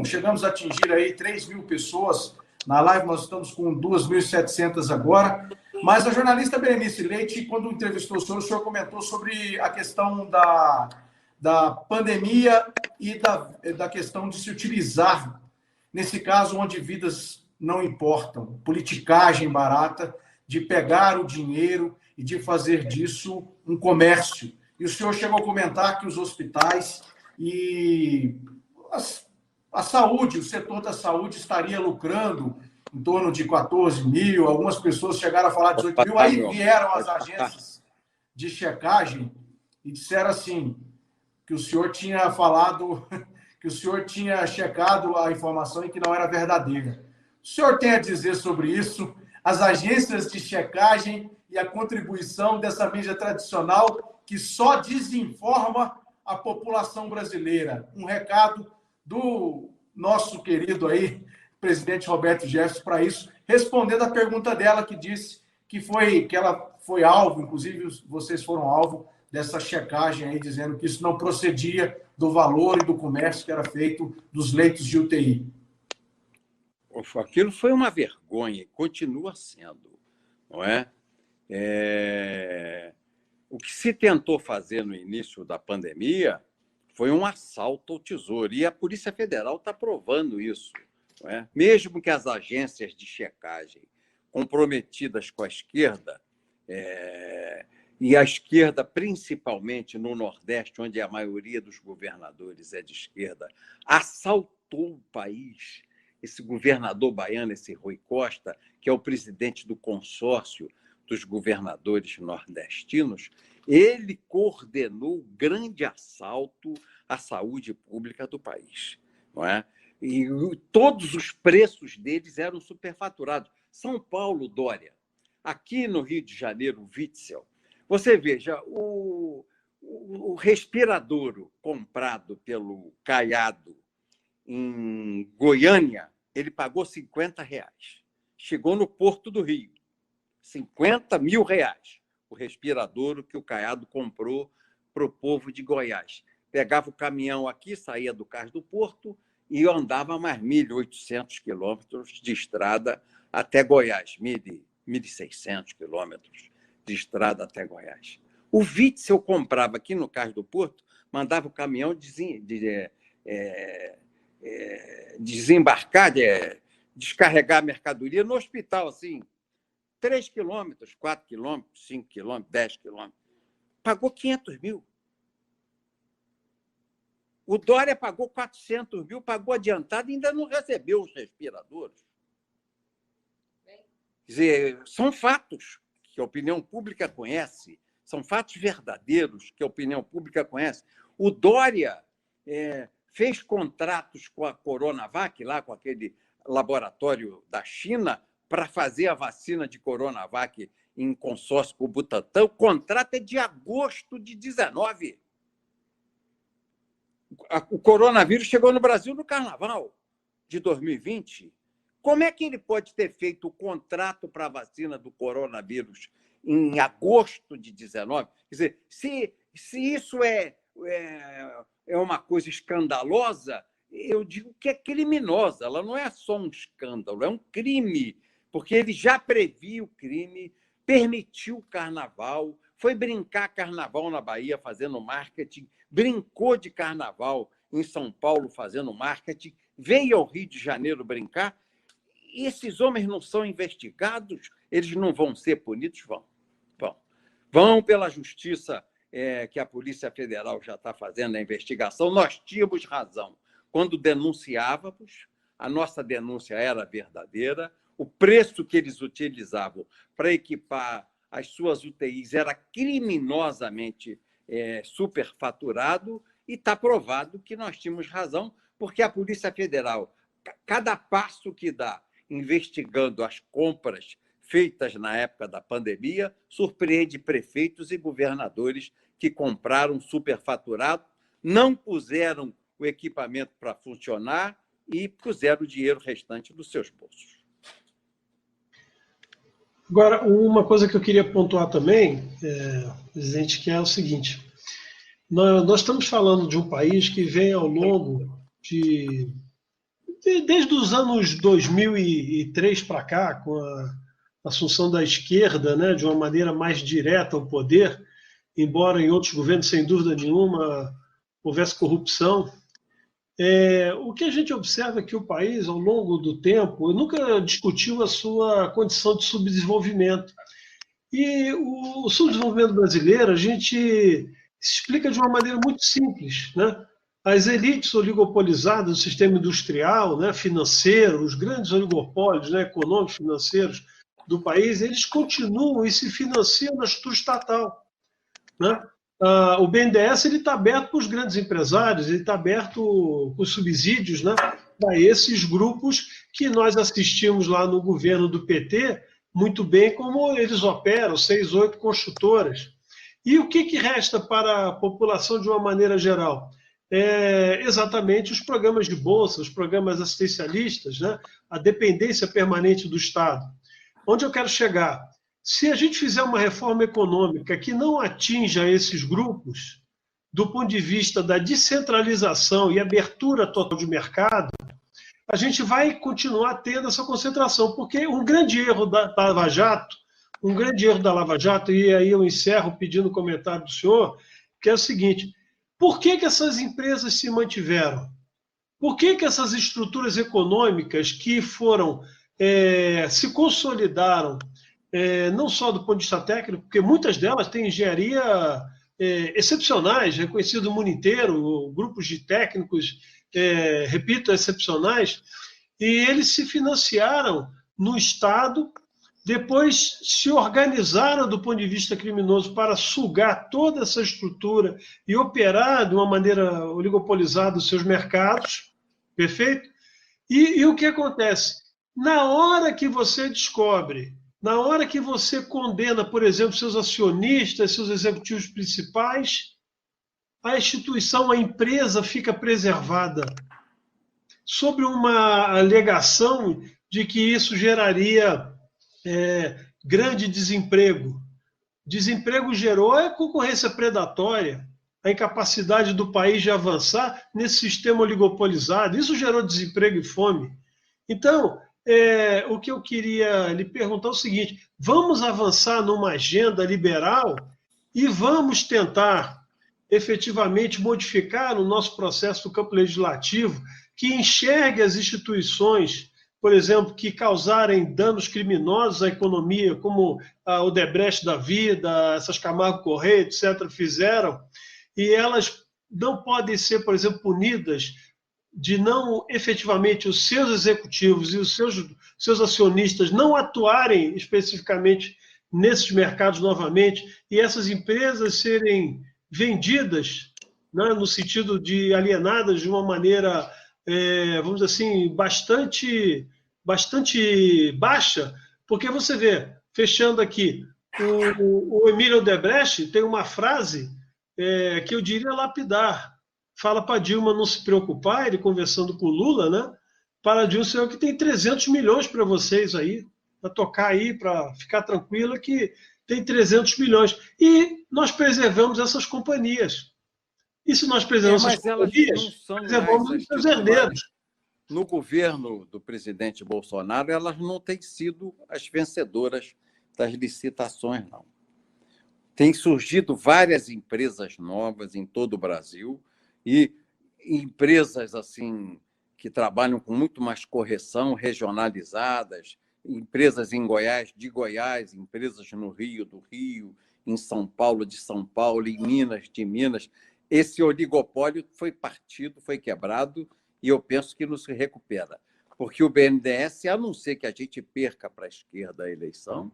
chegamos a atingir aí 3.000 pessoas na live, nós estamos com 2.700 agora. Mas a jornalista Berenice Leite, quando entrevistou o senhor comentou sobre a questão da pandemia e da questão de se utilizar, nesse caso, onde vidas não importam, politicagem barata, de pegar o dinheiro e de fazer disso um comércio. E o senhor chegou a comentar que os hospitais e a saúde, o setor da saúde estaria lucrando em torno de 14 mil, algumas pessoas chegaram a falar 18 mil, aí vieram as agências de checagem e disseram assim, que o senhor tinha falado, que o senhor tinha checado a informação e que não era verdadeira. O senhor tem a dizer sobre isso, as agências de checagem e a contribuição dessa mídia tradicional que só desinforma a população brasileira? Um recado do nosso querido aí, presidente Roberto Jefferson, para isso, respondendo a pergunta dela, que disse que ela foi alvo, inclusive vocês foram alvo dessa checagem aí, dizendo que isso não procedia do valor e do comércio que era feito dos leitos de UTI. Aquilo foi uma vergonha e continua sendo, não é? O que se tentou fazer no início da pandemia foi um assalto ao tesouro, e a Polícia Federal está provando isso, não é? Mesmo que as agências de checagem comprometidas com a esquerda, e a esquerda, principalmente no Nordeste, onde a maioria dos governadores é de esquerda, assaltou o país. Esse governador baiano, esse Rui Costa, que é o presidente do consórcio dos governadores nordestinos, ele coordenou o grande assalto à saúde pública do país, não é? E todos os preços deles eram superfaturados. São Paulo, Dória. Aqui no Rio de Janeiro, Witzel. Você veja, o respirador comprado pelo Caiado em Goiânia, ele pagou R$50. Chegou no Porto do Rio. R$50 mil. O respirador que o Caiado comprou para o povo de Goiás. Pegava o caminhão aqui, saía do Cais do Porto e andava mais 1.800 quilômetros de estrada até Goiás, 1.600 quilômetros de estrada até Goiás. O Witzel comprava aqui no Cais do Porto, mandava o caminhão desembarcar, descarregar a mercadoria no hospital, assim, 3 quilômetros, 4 quilômetros, 5 quilômetros, 10 quilômetros. Pagou 500 mil. O Dória pagou 400 mil, pagou adiantado e ainda não recebeu os respiradores. Quer dizer, são fatos que a opinião pública conhece, são fatos verdadeiros que a opinião pública conhece. O Dória fez contratos com a Coronavac, lá com aquele laboratório da China, para fazer a vacina de Coronavac em consórcio com o Butantan. O contrato é de agosto de 19. O coronavírus chegou no Brasil no Carnaval de 2020. Como é que ele pode ter feito o contrato para a vacina do coronavírus em agosto de 19? Quer dizer, se isso é uma coisa escandalosa, eu digo que é criminosa. Ela não é só um escândalo, é um crime, porque ele já previa o crime, permitiu o carnaval, foi brincar carnaval na Bahia fazendo marketing, brincou de carnaval em São Paulo fazendo marketing, veio ao Rio de Janeiro brincar. E esses homens não são investigados? Eles não vão ser punidos? Vão pela justiça que a Polícia Federal já está fazendo a investigação. Nós tínhamos razão quando denunciávamos, a nossa denúncia era verdadeira, o preço que eles utilizavam para equipar as suas UTIs era criminosamente superfaturado, e está provado que nós tínhamos razão, porque a Polícia Federal, cada passo que dá investigando as compras feitas na época da pandemia, surpreende prefeitos e governadores que compraram superfaturado, não puseram o equipamento para funcionar e puseram o dinheiro restante dos seus bolsos. Agora, uma coisa que eu queria pontuar também, presidente, que é o seguinte: nós estamos falando de um país que vem ao longo desde os anos 2003 para cá, com a assunção da esquerda, né, de uma maneira mais direta ao poder, embora em outros governos, sem dúvida nenhuma, houvesse corrupção. O que a gente observa é que o país, ao longo do tempo, nunca discutiu a sua condição de subdesenvolvimento. E o subdesenvolvimento brasileiro, a gente explica de uma maneira muito simples, né? As elites oligopolizadas do sistema industrial, né, financeiro, os grandes oligopólios, né, econômicos, financeiros do país, eles continuam e se financiam na estrutura estatal, né? O BNDES está aberto para os grandes empresários, ele está aberto com subsídios, né, para esses grupos que nós assistimos lá no governo do PT, muito bem como eles operam, 6, 8 construtoras. E o que resta para a população de uma maneira geral? Exatamente os programas de bolsa, os programas assistencialistas, né? A dependência permanente do Estado. Onde eu quero chegar? Se a gente fizer uma reforma econômica que não atinja esses grupos, do ponto de vista da descentralização e abertura total de mercado, a gente vai continuar tendo essa concentração, porque um grande erro da Lava Jato, e aí eu encerro pedindo um comentário do senhor, que é o seguinte: por que essas empresas se mantiveram? Por que essas estruturas econômicas que foram, se consolidaram, não só do ponto de vista técnico, porque muitas delas têm engenharia excepcionais, reconhecido no mundo inteiro, grupos de técnicos, repito, excepcionais, e eles se financiaram no Estado, depois se organizaram do ponto de vista criminoso para sugar toda essa estrutura e operar de uma maneira oligopolizada os seus mercados, perfeito? E o que acontece? Na hora que você descobre, na hora que você condena, por exemplo, seus acionistas, seus executivos principais, a instituição, a empresa fica preservada sob uma alegação de que isso geraria grande desemprego. Desemprego gerou a concorrência predatória, a incapacidade do país de avançar nesse sistema oligopolizado. Isso gerou desemprego e fome. Então, o que eu queria lhe perguntar é o seguinte: vamos avançar numa agenda liberal e vamos tentar efetivamente modificar o nosso processo do campo legislativo, que enxergue as instituições, por exemplo, que causarem danos criminosos à economia, como a Odebrecht da vida, essas Camargo Correia, etc., fizeram, e elas não podem ser, por exemplo, punidas de não, efetivamente, os seus executivos e os seus acionistas não atuarem especificamente nesses mercados novamente e essas empresas serem vendidas, né, no sentido de alienadas de uma maneira, vamos dizer assim, bastante baixa, porque você vê, fechando aqui, o Emílio Odebrecht tem uma frase que eu diria lapidar. Fala para Dilma não se preocupar, ele conversando com o Lula, né? Para Dilma, senhor, que tem 300 milhões para vocês aí, para tocar aí, para ficar tranquila que tem 300 milhões. E nós preservamos essas companhias. E se nós preservamos essas companhias, preservamos os seus herdeiros. No governo do presidente Bolsonaro, elas não têm sido as vencedoras das licitações, não. Tem surgido várias empresas novas em todo o Brasil e empresas assim que trabalham com muito mais correção, regionalizadas, empresas em Goiás, de Goiás, empresas no Rio, do Rio, em São Paulo, de São Paulo, em Minas, de Minas. Esse oligopólio foi partido, foi quebrado, e eu penso que não se recupera. Porque o BNDES, a não ser que a gente perca para a esquerda a eleição,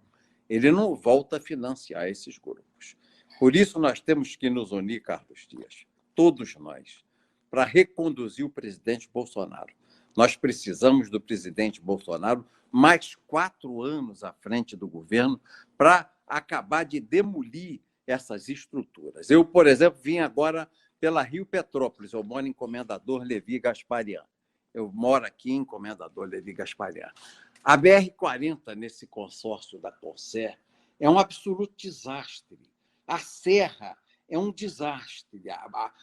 ele não volta a financiar esses grupos. Por isso, nós temos que nos unir, Carlos Dias, todos nós, para reconduzir o presidente Bolsonaro. Nós precisamos do presidente Bolsonaro mais 4 anos à frente do governo para acabar de demolir essas estruturas. Eu, por exemplo, vim agora pela Rio Petrópolis, eu moro em Comendador Levi Gasparian. Eu moro aqui em Comendador Levi Gasparian. A BR-40, nesse consórcio da Concer, é um absoluto desastre. A serra é um desastre.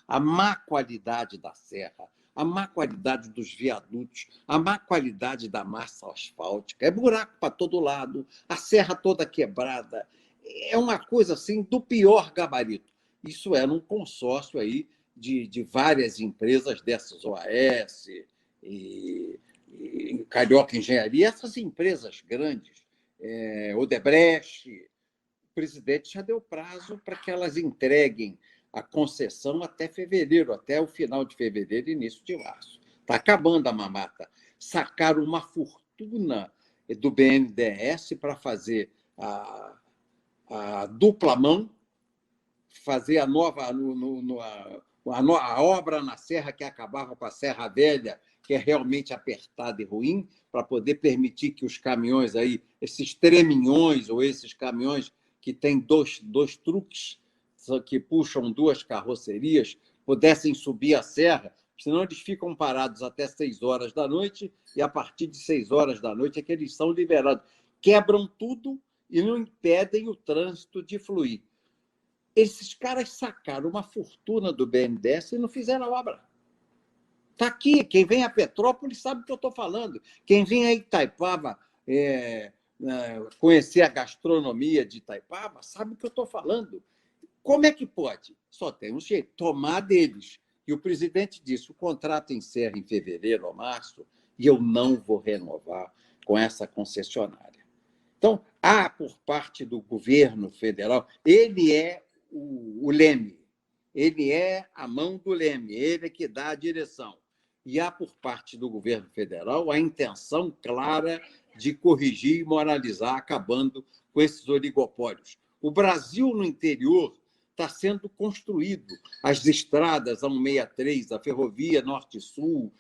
A má qualidade da serra, a má qualidade dos viadutos, a má qualidade da massa asfáltica. É buraco para todo lado, a serra toda quebrada. É uma coisa assim do pior gabarito. Isso era um consórcio aí de várias empresas dessas, OAS e Carioca Engenharia, essas empresas grandes, Odebrecht. O presidente já deu prazo para que elas entreguem a concessão até fevereiro, até o final de fevereiro, início de março. Está acabando a mamata. Sacaram uma fortuna do BNDES para fazer a dupla mão, fazer a nova a obra na serra que acabava com a Serra Velha, que é realmente apertada e ruim, para poder permitir que os caminhões aí, esses treminhões ou esses caminhões que têm dois truques, que puxam 2 carrocerias, pudessem subir a serra, senão eles ficam parados até 6 horas da noite e a partir de 6 horas da noite é que eles são liberados. Quebram tudo e não impedem o trânsito de fluir. Esses caras sacaram uma fortuna do BNDES e não fizeram a obra. Está aqui, quem vem a Petrópolis sabe o que eu estou falando. Quem vem a Itaipava conhecer a gastronomia de Itaipava sabe o que eu estou falando. Como é que pode? Só tem um jeito, tomar deles. E o presidente disse, o contrato encerra em fevereiro ou março e eu não vou renovar com essa concessionária. Então, há por parte do governo federal, ele é o leme, ele é a mão do leme, ele é que dá a direção. E há por parte do governo federal a intenção clara de corrigir e moralizar, acabando com esses oligopólios. O Brasil, no interior, está sendo construído. As estradas, a 163, a ferrovia norte-sul,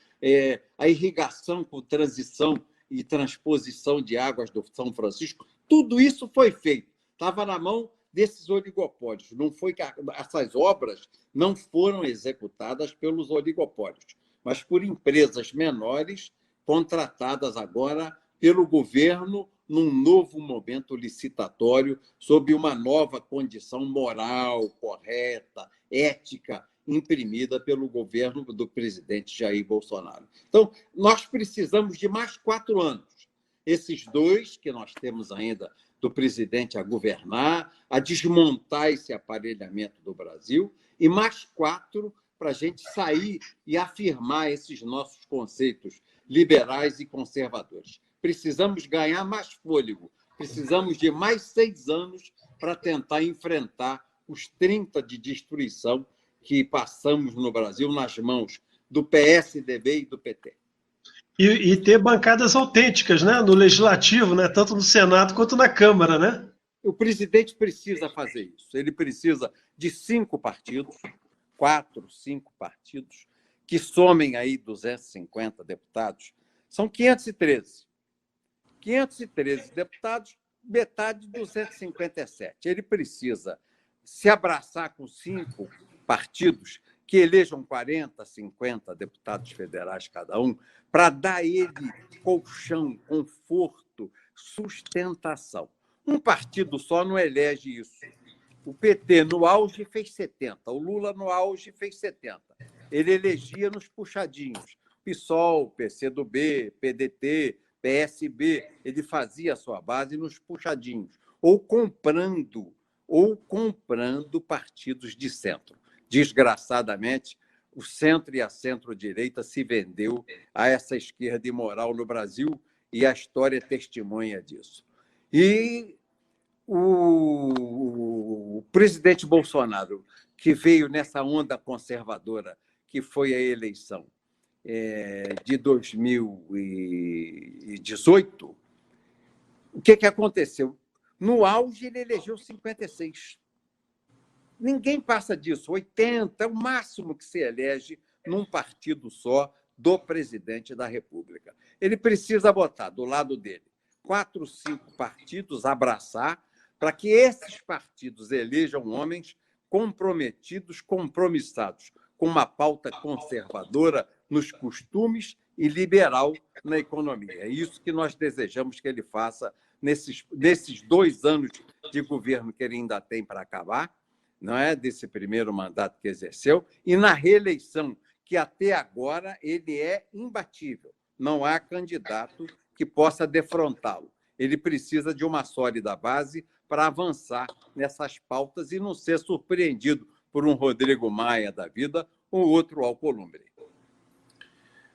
a irrigação com transição e transposição de águas do São Francisco, tudo isso foi feito. Estava na mão desses oligopólios. Não foi que essas obras não foram executadas pelos oligopólios, mas por empresas menores contratadas agora pelo governo num novo momento licitatório, sob uma nova condição moral, correta, ética, imprimida pelo governo do presidente Jair Bolsonaro. Então, nós precisamos de mais 4 anos. Esses 2 que nós temos ainda do presidente a governar, a desmontar esse aparelhamento do Brasil, e mais 4 para a gente sair e afirmar esses nossos conceitos liberais e conservadores. Precisamos ganhar mais fôlego, precisamos de mais 6 anos para tentar enfrentar os 30 de destruição que passamos no Brasil nas mãos do PSDB e do PT. E ter bancadas autênticas, né? No Legislativo, né? Tanto no Senado quanto na Câmara, né? O presidente precisa fazer isso. Ele precisa de 5 partidos, 4, 5 partidos, que somem aí 250 deputados. São 513. 513 deputados, metade de 257. Ele precisa se abraçar com 5 partidos que elejam 40, 50 deputados federais cada um, para dar a ele colchão, conforto, sustentação. Um partido só não elege isso. O PT, no auge, fez 70. O Lula, no auge, fez 70. Ele elegia nos puxadinhos. PSOL, PCdoB, PDT, PSB. Ele fazia a sua base nos puxadinhos. Ou comprando partidos de centro. Desgraçadamente, o centro e a centro-direita se vendeu a essa esquerda imoral no Brasil e a história testemunha disso. E o presidente Bolsonaro, que veio nessa onda conservadora, que foi a eleição de 2018, o que aconteceu? No auge, ele elegeu 56. Ninguém passa disso. 80 é o máximo que se elege num partido só do presidente da República. Ele precisa botar do lado dele 4, 5 partidos, abraçar, para que esses partidos elejam homens comprometidos, compromissados, com uma pauta conservadora nos costumes e liberal na economia. É isso que nós desejamos que ele faça nesses 2 anos de governo que ele ainda tem para acabar, não é, desse primeiro mandato que exerceu, e na reeleição, que até agora ele é imbatível. Não há candidato que possa defrontá-lo. Ele precisa de uma sólida base para avançar nessas pautas e não ser surpreendido por um Rodrigo Maia da vida ou outro Alcolumbre.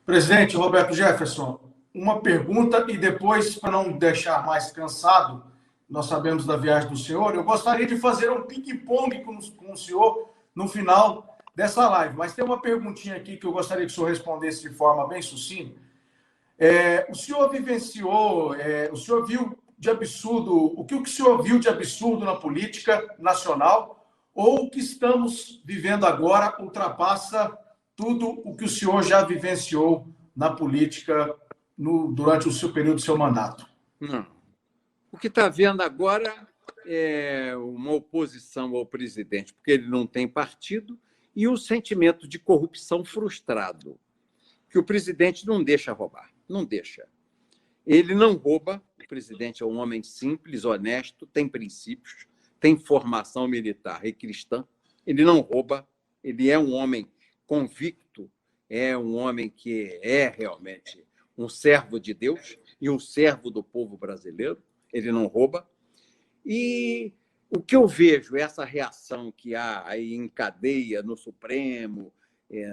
Presidente Roberto Jefferson, uma pergunta e depois, para não deixar mais cansado, nós sabemos da viagem do senhor, eu gostaria de fazer um ping-pong com o senhor no final dessa live. Mas tem uma perguntinha aqui que eu gostaria que o senhor respondesse de forma bem sucinta. O senhor vivenciou, o senhor viu de absurdo, o que o senhor viu de absurdo na política nacional, ou o que estamos vivendo agora ultrapassa tudo o que o senhor já vivenciou na política durante o seu período do seu mandato? Não. O que está vendo agora é uma oposição ao presidente, porque ele não tem partido, e o sentimento de corrupção frustrado, que o presidente não deixa roubar, não deixa. Ele não rouba, o presidente é um homem simples, honesto, tem princípios, tem formação militar e cristã, ele não rouba, ele é um homem convicto, é um homem que é realmente um servo de Deus e um servo do povo brasileiro, ele não rouba. E o que eu vejo, essa reação que há aí em cadeia no Supremo,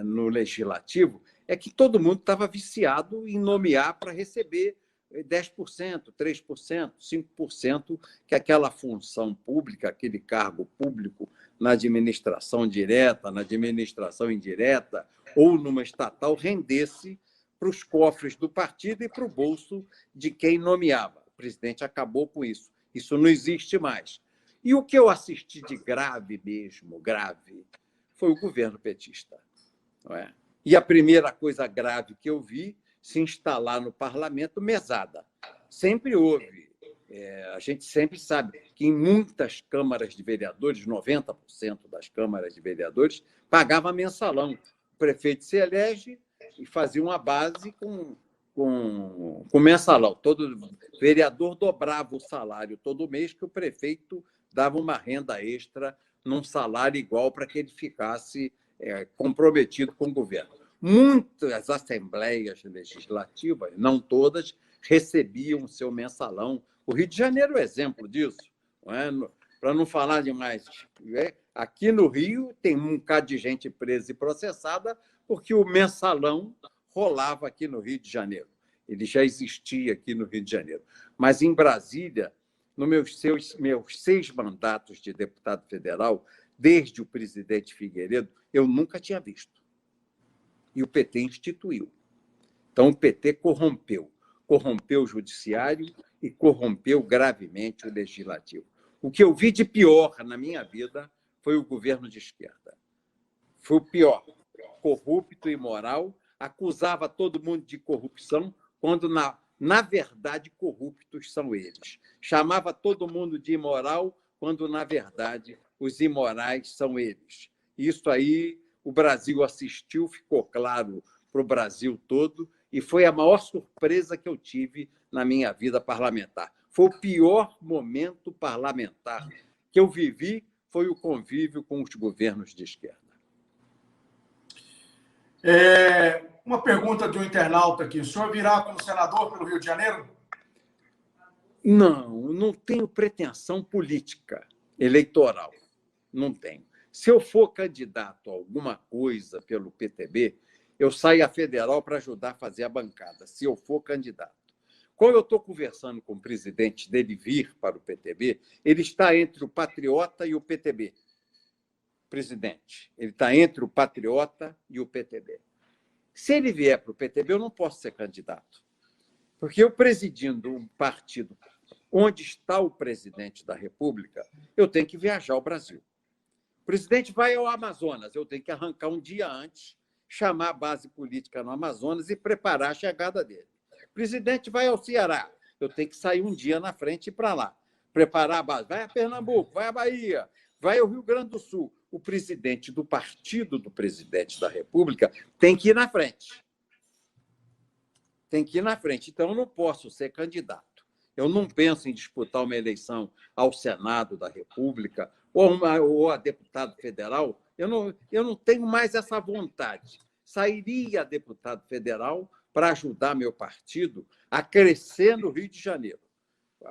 no Legislativo, é que todo mundo estava viciado em nomear para receber 10%, 3%, 5%, que aquela função pública, aquele cargo público na administração direta, na administração indireta ou numa estatal rendesse para os cofres do partido e para o bolso de quem nomeava. O presidente acabou com isso. Isso não existe mais. E o que eu assisti de grave mesmo, grave, foi o governo petista. Não é? E a primeira coisa grave que eu vi se instalar no parlamento, mesada. Sempre houve. A gente sempre sabe que em muitas câmaras de vereadores, 90% das câmaras de vereadores, pagava mensalão. O prefeito se elege e fazia uma base com mensalão. Todo vereador dobrava o salário todo mês, que o prefeito dava uma renda extra num salário igual para que ele ficasse comprometido com o governo. Muitas assembleias legislativas, não todas, recebiam seu mensalão. O Rio de Janeiro é exemplo disso. Para não falar demais, aqui no Rio tem um bocado de gente presa e processada porque o mensalão rolava aqui no Rio de Janeiro. Ele já existia aqui no Rio de Janeiro. Mas em Brasília, nos meus 6 mandatos de deputado federal, desde o presidente Figueiredo, eu nunca tinha visto. E o PT instituiu. Então, o PT corrompeu o judiciário e corrompeu gravemente o legislativo. O que eu vi de pior na minha vida foi o governo de esquerda. Foi o pior. Corrupto e imoral, acusava todo mundo de corrupção, quando, na verdade, corruptos são eles. Chamava todo mundo de imoral, quando, na verdade, os imorais são eles. Isso aí o Brasil assistiu, ficou claro para o Brasil todo, e foi a maior surpresa que eu tive na minha vida parlamentar. Foi o pior momento parlamentar que eu vivi, foi o convívio com os governos de esquerda. Uma pergunta de um internauta aqui. O senhor virá como senador pelo Rio de Janeiro? Não tenho pretensão política, eleitoral. Não tenho. Se eu for candidato a alguma coisa pelo PTB, eu saio a federal para ajudar a fazer a bancada, se eu for candidato. Quando eu estou conversando com o presidente dele vir para o PTB, ele está entre o Patriota e o PTB. Presidente, ele está entre o Patriota e o PTB. Se ele vier para o PTB, eu não posso ser candidato. Porque eu, presidindo um partido onde está o presidente da República, eu tenho que viajar ao Brasil. O presidente vai ao Amazonas, eu tenho que arrancar um dia antes, chamar a base política no Amazonas e preparar a chegada dele. O presidente vai ao Ceará, eu tenho que sair um dia na frente e ir para lá, preparar a base. Vai a Pernambuco, vai a Bahia, vai ao Rio Grande do Sul. O presidente do partido do presidente da República tem que ir na frente. Tem que ir na frente. Então, eu não posso ser candidato. Eu não penso em disputar uma eleição ao Senado da República ou a deputado federal. Eu não tenho mais essa vontade. Sairia a deputado federal para ajudar meu partido a crescer no Rio de Janeiro.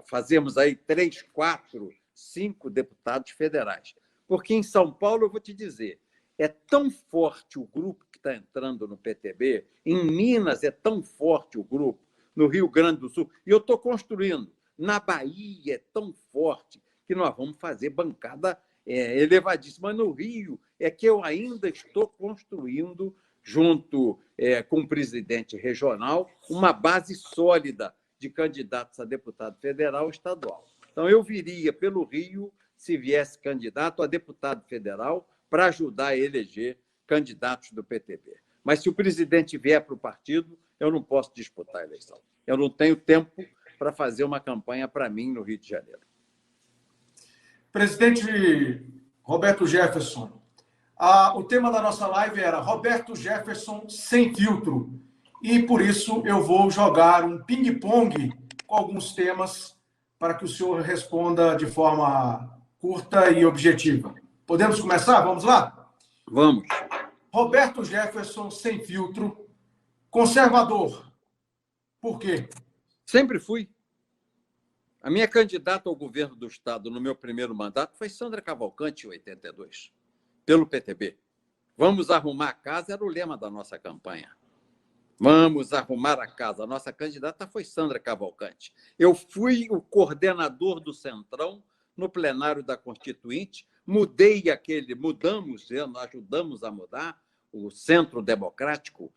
Fazemos aí 3, 4, 5 deputados federais. Porque em São Paulo, eu vou te dizer, é tão forte o grupo que está entrando no PTB, em Minas é tão forte o grupo, no Rio Grande do Sul, e eu estou construindo. Na Bahia é tão forte que nós vamos fazer bancada elevadíssima. No Rio é que eu ainda estou construindo, junto com o presidente regional, uma base sólida de candidatos a deputado federal e estadual. Então, eu viria pelo Rio, se viesse candidato a deputado federal, para ajudar a eleger candidatos do PTB. Mas se o presidente vier para o partido, eu não posso disputar a eleição. Eu não tenho tempo para fazer uma campanha para mim no Rio de Janeiro. Presidente Roberto Jefferson, o tema da nossa live era Roberto Jefferson sem filtro. E, por isso, eu vou jogar um ping-pong com alguns temas para que o senhor responda de forma curta e objetiva. Podemos começar? Vamos lá? Vamos. Roberto Jefferson sem filtro, conservador. Por quê? Sempre fui. A minha candidata ao governo do Estado no meu primeiro mandato foi Sandra Cavalcante, em 82, pelo PTB. Vamos arrumar a casa era o lema da nossa campanha. Vamos arrumar a casa. A nossa candidata foi Sandra Cavalcante. Eu fui o coordenador do Centrão no plenário da Constituinte, mudamos, ajudamos a mudar o Centro Democrático,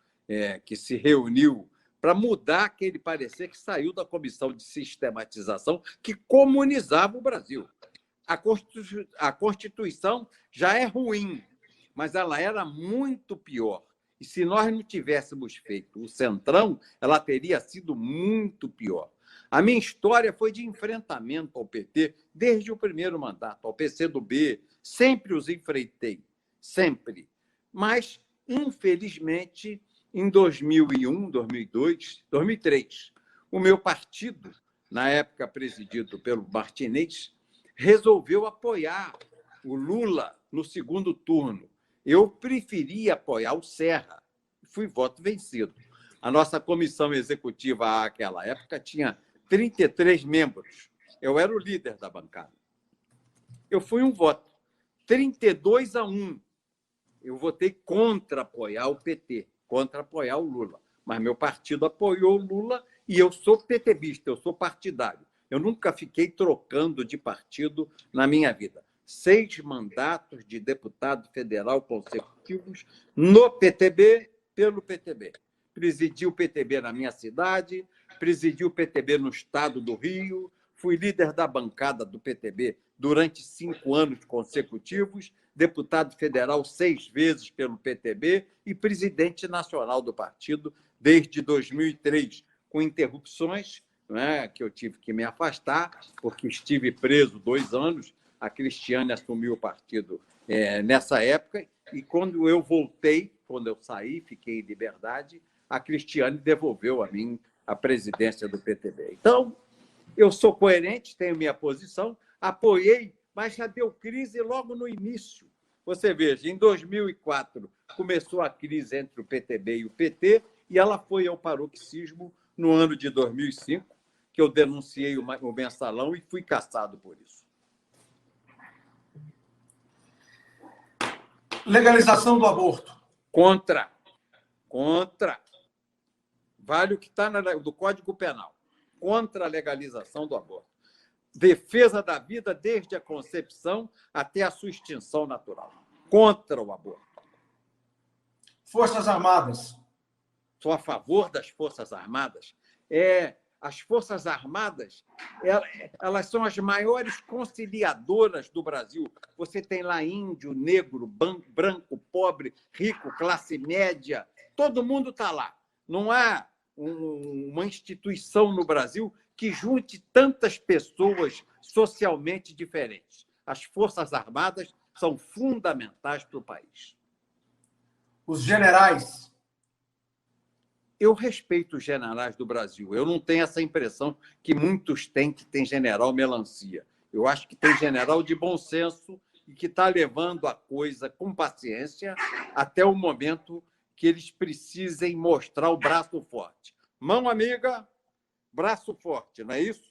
que se reuniu para mudar aquele parecer que saiu da Comissão de Sistematização que comunizava o Brasil. A Constituição já é ruim, mas ela era muito pior. E se nós não tivéssemos feito o Centrão, ela teria sido muito pior. A minha história foi de enfrentamento ao PT desde o primeiro mandato, ao PCdoB. Sempre os enfrentei, sempre. Mas, infelizmente, em 2001, 2002, 2003, o meu partido, na época presidido pelo Martinez, resolveu apoiar o Lula no segundo turno. Eu preferi apoiar o Serra. Fui voto vencido. A nossa comissão executiva, àquela época, tinha 33 membros. Eu era o líder da bancada. Eu fui um voto. 32-1. Eu votei contra apoiar o PT, contra apoiar o Lula. Mas meu partido apoiou o Lula e eu sou PTBista, eu sou partidário. Eu nunca fiquei trocando de partido na minha vida. 6 mandatos de deputado federal consecutivos no PTB, pelo PTB. Presidi o PTB na minha cidade, presidi o PTB no estado do Rio, fui líder da bancada do PTB durante 5 anos consecutivos, deputado federal 6 vezes pelo PTB e presidente nacional do partido desde 2003, com interrupções, né, que eu tive que me afastar, porque estive preso 2 anos. A Cristiane assumiu o partido nessa época, e quando eu voltei, quando eu saí, fiquei em liberdade, a Cristiane devolveu a mim a presidência do PTB. Então, eu sou coerente, tenho minha posição, apoiei, mas já deu crise logo no início. Você veja, em 2004 começou a crise entre o PTB e o PT, e ela foi ao paroxismo no ano de 2005, que eu denunciei o mensalão e fui cassado por isso. Legalização do aborto. Contra. Vale o que está do Código Penal. Contra a legalização do aborto. Defesa da vida desde a concepção até a sua extinção natural. Contra o aborto. Forças Armadas. Sou a favor das Forças Armadas. As Forças Armadas, elas são as maiores conciliadoras do Brasil. Você tem lá índio, negro, branco, pobre, rico, classe média, todo mundo está lá. Não há uma instituição no Brasil que junte tantas pessoas socialmente diferentes. As Forças Armadas são fundamentais para o país. Os generais. Eu respeito os generais do Brasil. Eu não tenho essa impressão que muitos têm, que tem general melancia. Eu acho que tem general de bom senso e que está levando a coisa com paciência até o momento que eles precisem mostrar o braço forte. Mão amiga, braço forte, não é isso?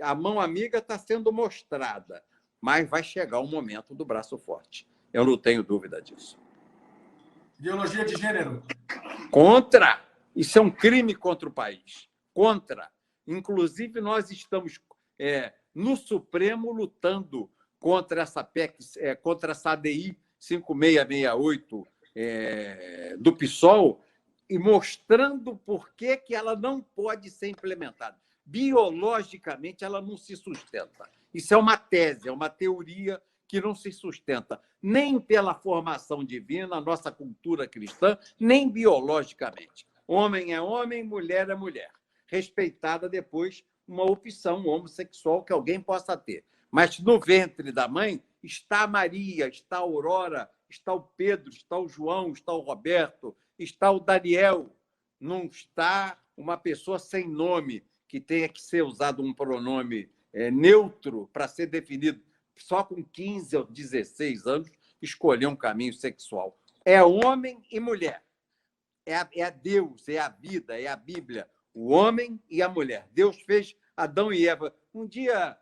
A mão amiga está sendo mostrada, mas vai chegar o momento do braço forte. Eu não tenho dúvida disso. Ideologia de gênero. Contra! Isso é um crime contra o país. Contra. Inclusive, nós estamos no Supremo lutando contra essa PEC, contra essa ADI 5668 do PSOL, e mostrando por que ela não pode ser implementada. Biologicamente, ela não se sustenta. Isso é uma tese, é uma teoria que não se sustenta nem pela formação divina, a nossa cultura cristã, nem biologicamente. Homem é homem, mulher é mulher. Respeitada depois uma opção homossexual que alguém possa ter. Mas no ventre da mãe está a Maria, está a Aurora, está o Pedro, está o João, está o Roberto, está o Daniel. Não está uma pessoa sem nome, que tenha que ser usado um pronome neutro para ser definido. Só com 15 ou 16 anos, escolher um caminho sexual. É homem e mulher. É Deus, é a vida, é a Bíblia. O homem e a mulher. Deus fez Adão e Eva. Um dia,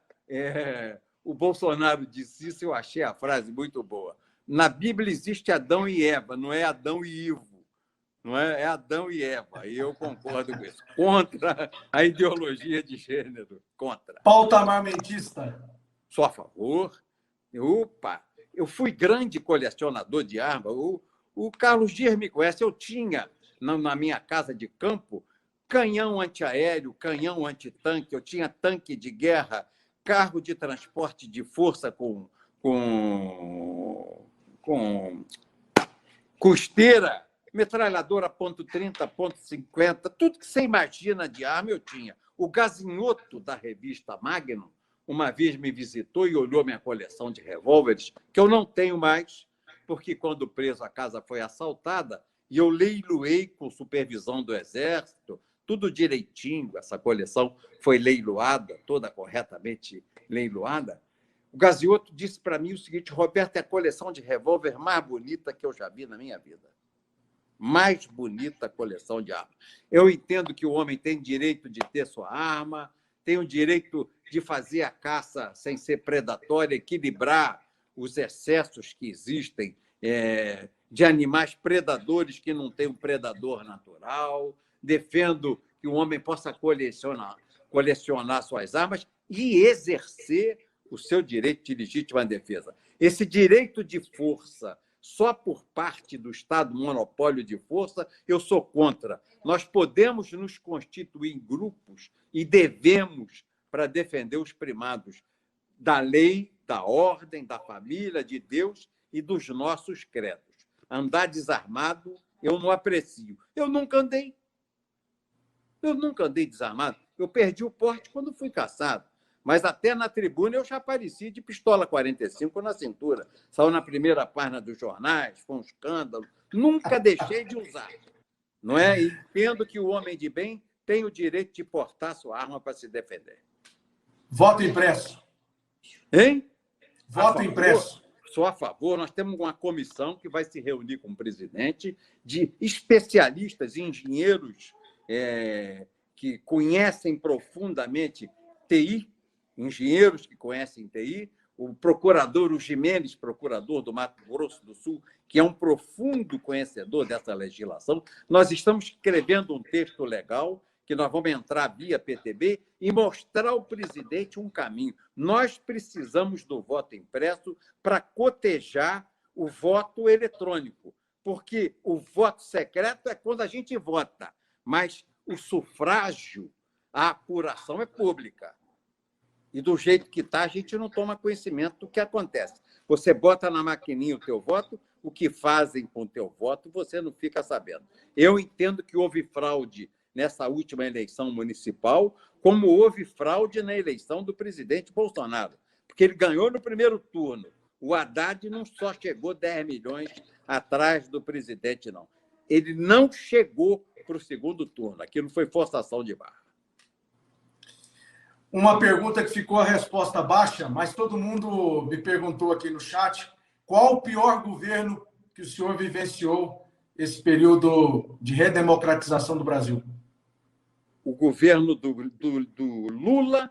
o Bolsonaro disse isso, eu achei a frase muito boa. Na Bíblia existe Adão e Eva, não é Adão e Ivo. Não é Adão e Eva. E eu concordo com isso. Contra a ideologia de gênero. Contra. Pauta armamentista. Sou a favor. Eu fui grande colecionador de armas. O Carlos Dias me conhece. Eu tinha, na minha casa de campo, canhão antiaéreo, canhão antitanque, eu tinha tanque de guerra, carro de transporte de força com costeira, metralhadora .30, .50, tudo que você imagina de arma eu tinha. O gazinhoto da revista Magnum uma vez me visitou e olhou minha coleção de revólveres, que eu não tenho mais, porque quando preso a casa foi assaltada, e eu leiloei com supervisão do Exército, tudo direitinho, essa coleção foi leiloada, toda corretamente leiloada. O gazinhoto disse para mim o seguinte: Roberto, é a coleção de revólver mais bonita que eu já vi na minha vida. Mais bonita coleção de armas. Eu entendo que o homem tem direito de ter sua arma, tem o direito de fazer a caça sem ser predatória, equilibrar os excessos que existem de animais predadores que não têm um predador natural. Defendo que o homem possa colecionar suas armas e exercer o seu direito de legítima defesa. Esse direito de força só por parte do Estado, monopólio de força, eu sou contra. Nós podemos nos constituir em grupos e devemos para defender os primados da lei, da ordem, da família, de Deus e dos nossos credos. Andar desarmado, eu não aprecio. Eu nunca andei desarmado. Eu perdi o porte quando fui caçado. Mas até na tribuna eu já apareci de pistola 45 na cintura. Saiu na primeira página dos jornais, foi um escândalo. Nunca deixei de usar. Não é? E entendo que o homem de bem tem o direito de portar sua arma para se defender. Voto impresso. Hein? Voto impresso. Sou a favor. Nós temos uma comissão que vai se reunir com o presidente de especialistas, engenheiros que conhecem profundamente TI, engenheiros que conhecem TI, o procurador, o Ximenes, procurador do Mato Grosso do Sul, que é um profundo conhecedor dessa legislação. Nós estamos escrevendo um texto legal que nós vamos entrar via PTB e mostrar ao presidente um caminho. Nós precisamos do voto impresso para cotejar o voto eletrônico, porque o voto secreto é quando a gente vota, mas o sufrágio, a apuração é pública. E do jeito que está, a gente não toma conhecimento do que acontece. Você bota na maquininha o teu voto, o que fazem com o teu voto, você não fica sabendo. Eu entendo que houve fraude nessa última eleição municipal, como houve fraude na eleição do presidente Bolsonaro, porque ele ganhou no primeiro turno. O Haddad não só chegou 10 milhões atrás do presidente, não. Ele não chegou para o segundo turno. Aquilo foi forçação de barra. Uma pergunta que ficou a resposta baixa, mas todo mundo me perguntou aqui no chat, qual o pior governo que o senhor vivenciou esse período de redemocratização do Brasil? O governo do Lula,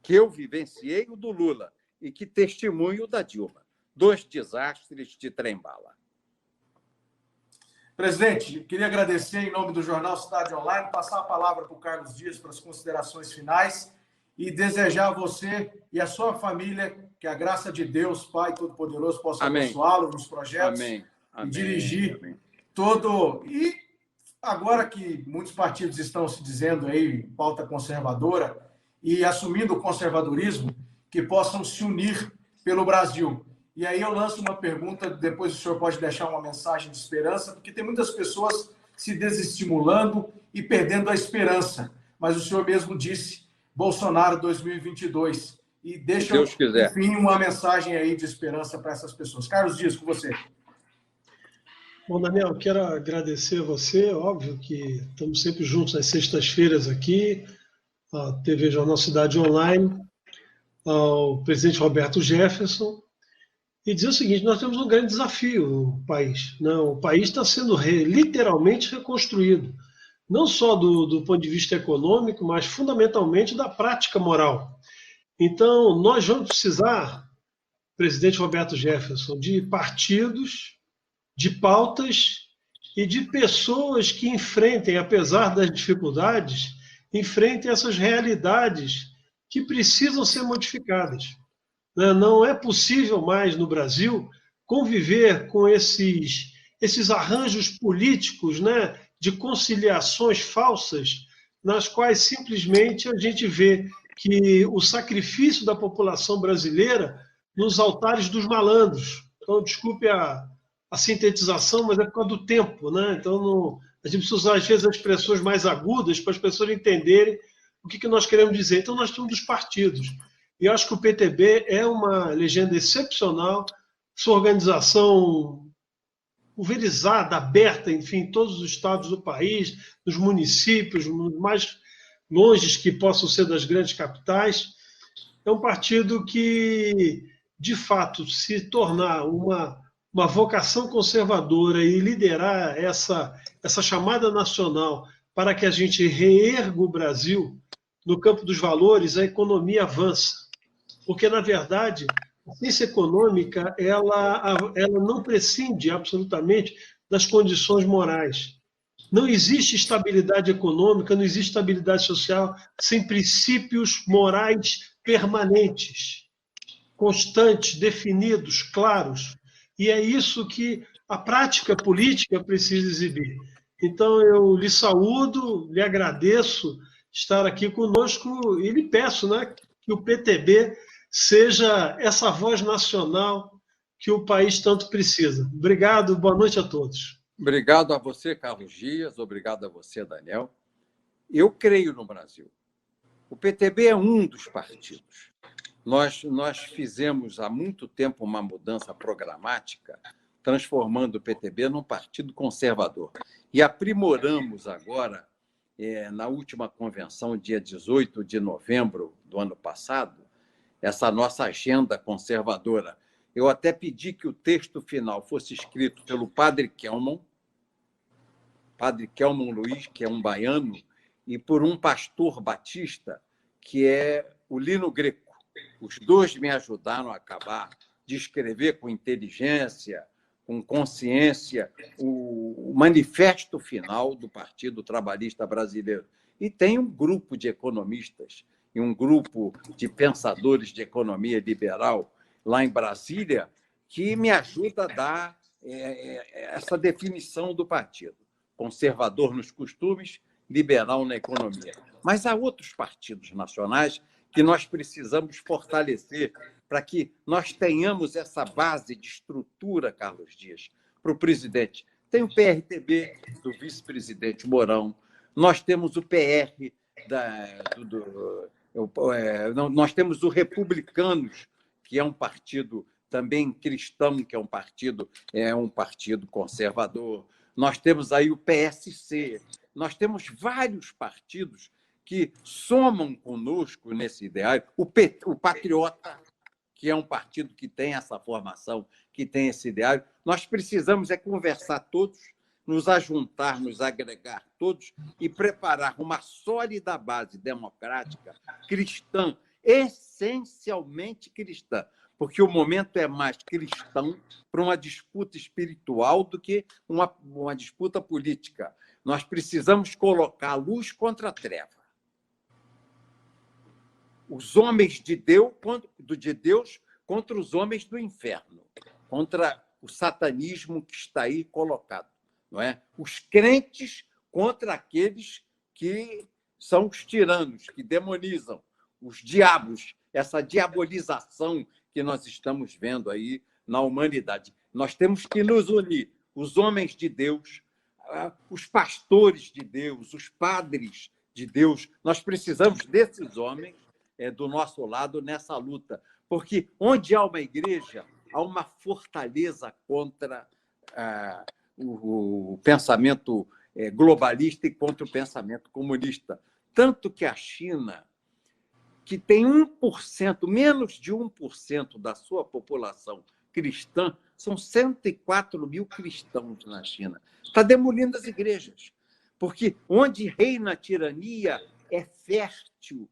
que eu vivenciei, o do Lula, e que testemunho da Dilma. 2 desastres de trem-bala. Presidente, queria agradecer em nome do Jornal Cidade Online, passar a palavra para o Carlos Dias para as considerações finais e desejar a você e a sua família que a graça de Deus, Pai Todo-Poderoso, possa abençoá-lo nos projetos e dirigir todo... E agora que muitos partidos estão se dizendo aí pauta conservadora e assumindo o conservadorismo, que possam se unir pelo Brasil. E aí eu lanço uma pergunta, depois o senhor pode deixar uma mensagem de esperança, porque tem muitas pessoas se desestimulando e perdendo a esperança. Mas o senhor mesmo disse, Bolsonaro 2022. E deixa, enfim, uma mensagem aí de esperança para essas pessoas. Carlos Dias, com você. Bom, Daniel, quero agradecer a você. Óbvio que estamos sempre juntos às sextas-feiras aqui, a TV Jornal Cidade Online, ao presidente Roberto Jefferson, e dizer o seguinte, nós temos um grande desafio no país. O país está sendo literalmente reconstruído, não só do ponto de vista econômico, mas fundamentalmente da prática moral. Então, nós vamos precisar, presidente Roberto Jefferson, de partidos, de pautas e de pessoas que enfrentem, apesar das dificuldades, enfrentem essas realidades que precisam ser modificadas. Não é possível mais no Brasil conviver com esses arranjos políticos, de conciliações falsas, nas quais simplesmente a gente vê que o sacrifício da população brasileira nos altares dos malandros. Então, desculpe a sintetização, mas é por causa do tempo. Então, a gente precisa usar, às vezes, as expressões mais agudas para as pessoas entenderem o que nós queremos dizer. Então, nós temos os partidos. E eu acho que o PTB é uma legenda excepcional, sua organização pulverizada, aberta, enfim, em todos os estados do país, nos municípios, mais longe que possam ser das grandes capitais. É um partido que, de fato, se tornar uma vocação conservadora e liderar essa chamada nacional para que a gente reerga o Brasil no campo dos valores, a economia avança. Porque, na verdade, a ciência econômica ela não prescinde absolutamente das condições morais. Não existe estabilidade econômica, não existe estabilidade social sem princípios morais permanentes, constantes, definidos, claros. E é isso que a prática política precisa exibir. Então, eu lhe saúdo, lhe agradeço estar aqui conosco e lhe peço, né, que o PTB seja essa voz nacional que o país tanto precisa. Obrigado, boa noite a todos. Obrigado a você, Carlos Dias, obrigado a você, Daniel. Eu creio no Brasil. O PTB é um dos partidos. Nós fizemos há muito tempo uma mudança programática, transformando o PTB num partido conservador. E aprimoramos agora, na última convenção, dia 18 de novembro do ano passado, essa nossa agenda conservadora. Eu até pedi que o texto final fosse escrito pelo Padre Kelman Luiz, que é um baiano, e por um pastor batista, que é o Lino Greco. Os dois me ajudaram a acabar de escrever com inteligência, com consciência, o manifesto final do Partido Trabalhista Brasileiro. E tem um grupo de economistas e um grupo de pensadores de economia liberal lá em Brasília que me ajuda a dar essa definição do partido. Conservador nos costumes, liberal na economia. Mas há outros partidos nacionais que nós precisamos fortalecer para que nós tenhamos essa base de estrutura, Carlos Dias, para o presidente. Tem o PRTB, do vice-presidente Mourão, nós temos o PR, nós temos o Republicanos, que é um partido também cristão, que é um partido conservador. Nós temos aí o PSC, nós temos vários partidos que somam conosco nesse ideário. O Patriota, que é um partido que tem essa formação, que tem esse ideário. Nós precisamos conversar todos, nos ajuntar, nos agregar todos e preparar uma sólida base democrática cristã, essencialmente cristã, porque o momento é mais cristão para uma disputa espiritual do que uma disputa política. Nós precisamos colocar a luz contra a treva. Os homens de Deus contra os homens do inferno, contra o satanismo que está aí colocado, não é? Os crentes contra aqueles que são os tiranos, que demonizam, os diabos, essa diabolização que nós estamos vendo aí na humanidade. Nós temos que nos unir, os homens de Deus, os pastores de Deus, os padres de Deus. Nós precisamos desses homens do nosso lado nessa luta, porque onde há uma igreja, há uma fortaleza contra o pensamento globalista e contra o pensamento comunista. Tanto que a China, que tem 1%, menos de 1% da sua população cristã, são 104 mil cristãos na China, está demolindo as igrejas, porque onde reina a tirania é fértil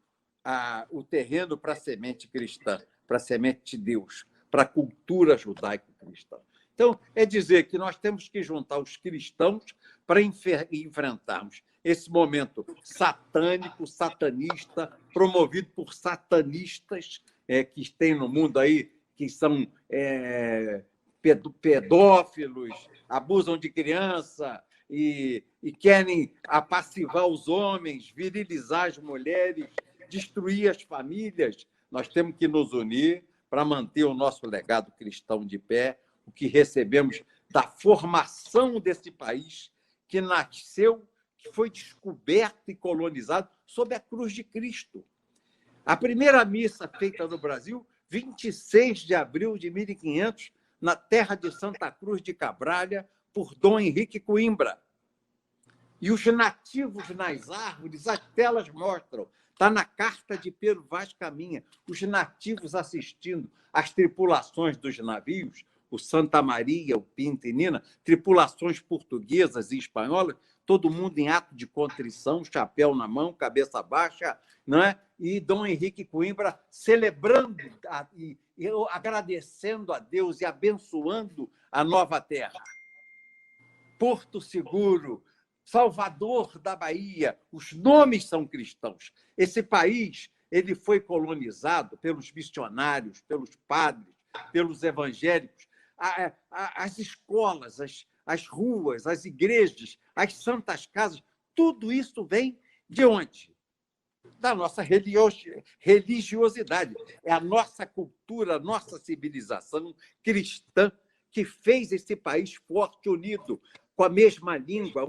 o terreno para a semente cristã, para a semente de Deus, para a cultura judaico-cristã. Então, é dizer que nós temos que juntar os cristãos para enfrentarmos esse momento satânico, satanista, promovido por satanistas que tem no mundo aí, que são pedófilos, abusam de criança e querem apassivar os homens, virilizar as mulheres, destruir as famílias. Nós temos que nos unir para manter o nosso legado cristão de pé, o que recebemos da formação desse país que nasceu, que foi descoberto e colonizado sob a cruz de Cristo. A primeira missa feita no Brasil, 26 de abril de 1500, na terra de Santa Cruz de Cabralha, por Dom Henrique Coimbra. E os nativos nas árvores, as telas mostram. Está na carta de Pedro Vaz Caminha. Os nativos assistindo às tripulações dos navios, o Santa Maria, o Pinta e Nina, tripulações portuguesas e espanholas, todo mundo em ato de contrição, chapéu na mão, cabeça baixa, não é? E Dom Henrique Coimbra celebrando e agradecendo a Deus e abençoando a nova terra. Porto Seguro, Salvador da Bahia, os nomes são cristãos. Esse país ele foi colonizado pelos missionários, pelos padres, pelos evangélicos. As escolas, as ruas, as igrejas, as santas casas, tudo isso vem de onde? da nossa religiosidade. É a nossa cultura, a nossa civilização cristã que fez esse país forte, unido, com a mesma língua,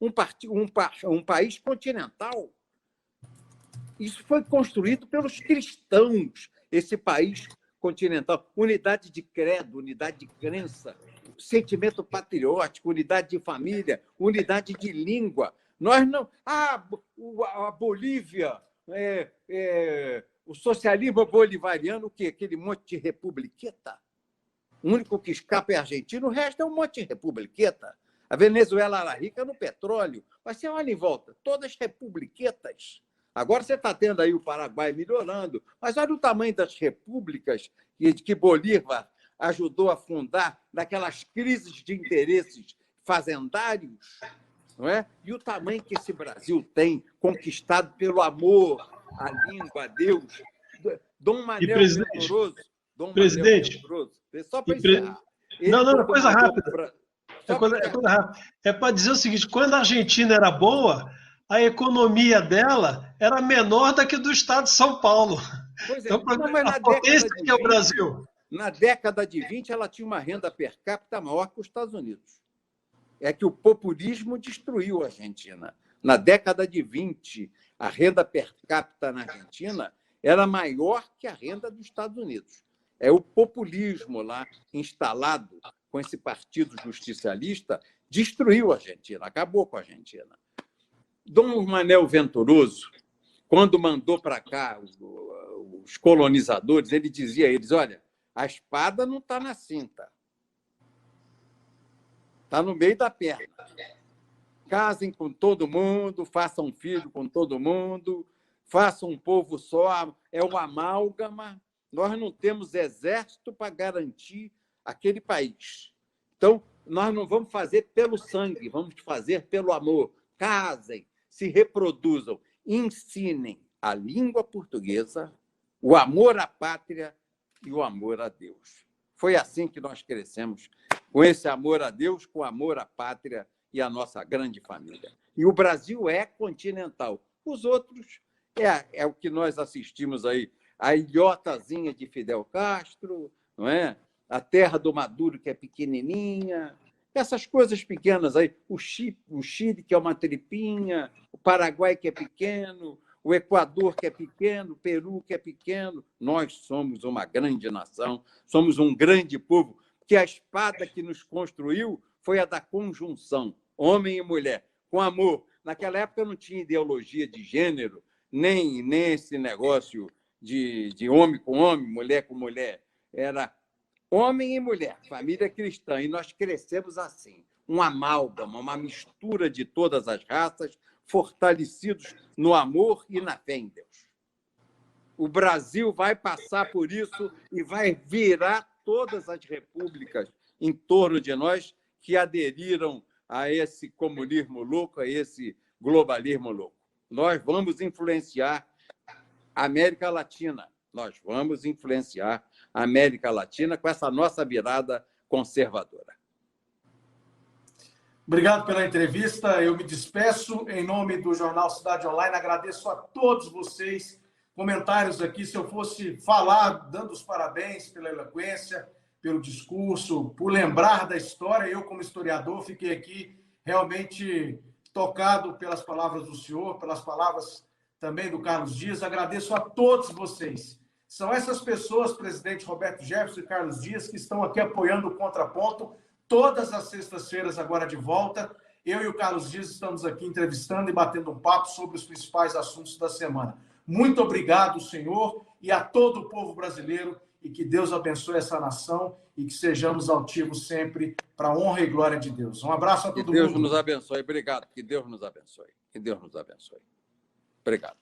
um país continental. Isso foi construído pelos cristãos, esse país continental. Unidade de credo, unidade de crença, sentimento patriótico, unidade de família, unidade de língua. Nós não... a Bolívia, o socialismo bolivariano, o quê? Aquele monte de republiqueta. O único que escapa é a Argentina, o resto é um monte de republiqueta. A Venezuela era rica no petróleo. Mas você olha em volta, todas republiquetas. Agora você está tendo aí o Paraguai melhorando, mas olha o tamanho das repúblicas que Bolívar ajudou a fundar, daquelas crises de interesses fazendários, não é? E o tamanho que esse Brasil tem, conquistado pelo amor à língua, a Deus. Dom Manuel Venturoso. Presidente, só para encerrar. Não, coisa rápida. Coisa rápida. É para dizer o seguinte: quando a Argentina era boa, a economia dela era menor da que do estado de São Paulo. Pois é, então, mas a potência que é o Brasil. Na década de 20, ela tinha uma renda per capita maior que os Estados Unidos. É que o populismo destruiu a Argentina. Na década de 20, a renda per capita na Argentina era maior que a renda dos Estados Unidos. É o populismo lá instalado com esse partido justicialista destruiu a Argentina, acabou com a Argentina. Dom Manuel Venturoso, quando mandou para cá os colonizadores, ele dizia a eles: olha, a espada não está na cinta, está no meio da perna. Casem com todo mundo, façam filho com todo mundo, façam um povo só, é o amálgama. Nós não temos exército para garantir aquele país. Então, nós não vamos fazer pelo sangue, vamos fazer pelo amor. Casem, se reproduzam, ensinem a língua portuguesa, o amor à pátria e o amor a Deus. Foi assim que nós crescemos, com esse amor a Deus, com o amor à pátria e à nossa grande família. E o Brasil é continental. Os outros é o que nós assistimos aí, a ilhotazinha de Fidel Castro, não é? A terra do Maduro, que é pequenininha, essas coisas pequenas aí, o Chile, que é uma tripinha, o Paraguai, que é pequeno, o Equador, que é pequeno, o Peru, que é pequeno. Nós somos uma grande nação, somos um grande povo, que a espada que nos construiu foi a da conjunção, homem e mulher, com amor. Naquela época não tinha ideologia de gênero, nem esse negócio de homem com homem, mulher com mulher. Era homem e mulher, família cristã. E nós crescemos assim, um amálgama, uma mistura de todas as raças, fortalecidos no amor e na fé em Deus. O Brasil vai passar por isso e vai virar todas as repúblicas em torno de nós que aderiram a esse comunismo louco, a esse globalismo louco. Nós vamos influenciar a América Latina. Nós vamos influenciar a América Latina com essa nossa virada conservadora. Obrigado pela entrevista. Eu me despeço em nome do Jornal Cidade Online. Agradeço a todos vocês. Comentários aqui, se eu fosse falar, dando os parabéns pela eloquência, pelo discurso, por lembrar da história. Eu, como historiador, fiquei aqui realmente tocado pelas palavras do senhor, pelas palavras também do Carlos Dias. Agradeço a todos vocês. São essas pessoas, presidente Roberto Jefferson e Carlos Dias, que estão aqui apoiando o Contraponto. Todas as sextas-feiras, agora de volta, eu e o Carlos Dias estamos aqui entrevistando e batendo um papo sobre os principais assuntos da semana. Muito obrigado, senhor, e a todo o povo brasileiro, e que Deus abençoe essa nação e que sejamos altivos sempre para a honra e glória de Deus. Um abraço a todo mundo. Que Deus nos abençoe. Obrigado. Que Deus nos abençoe. Que Deus nos abençoe. Obrigado.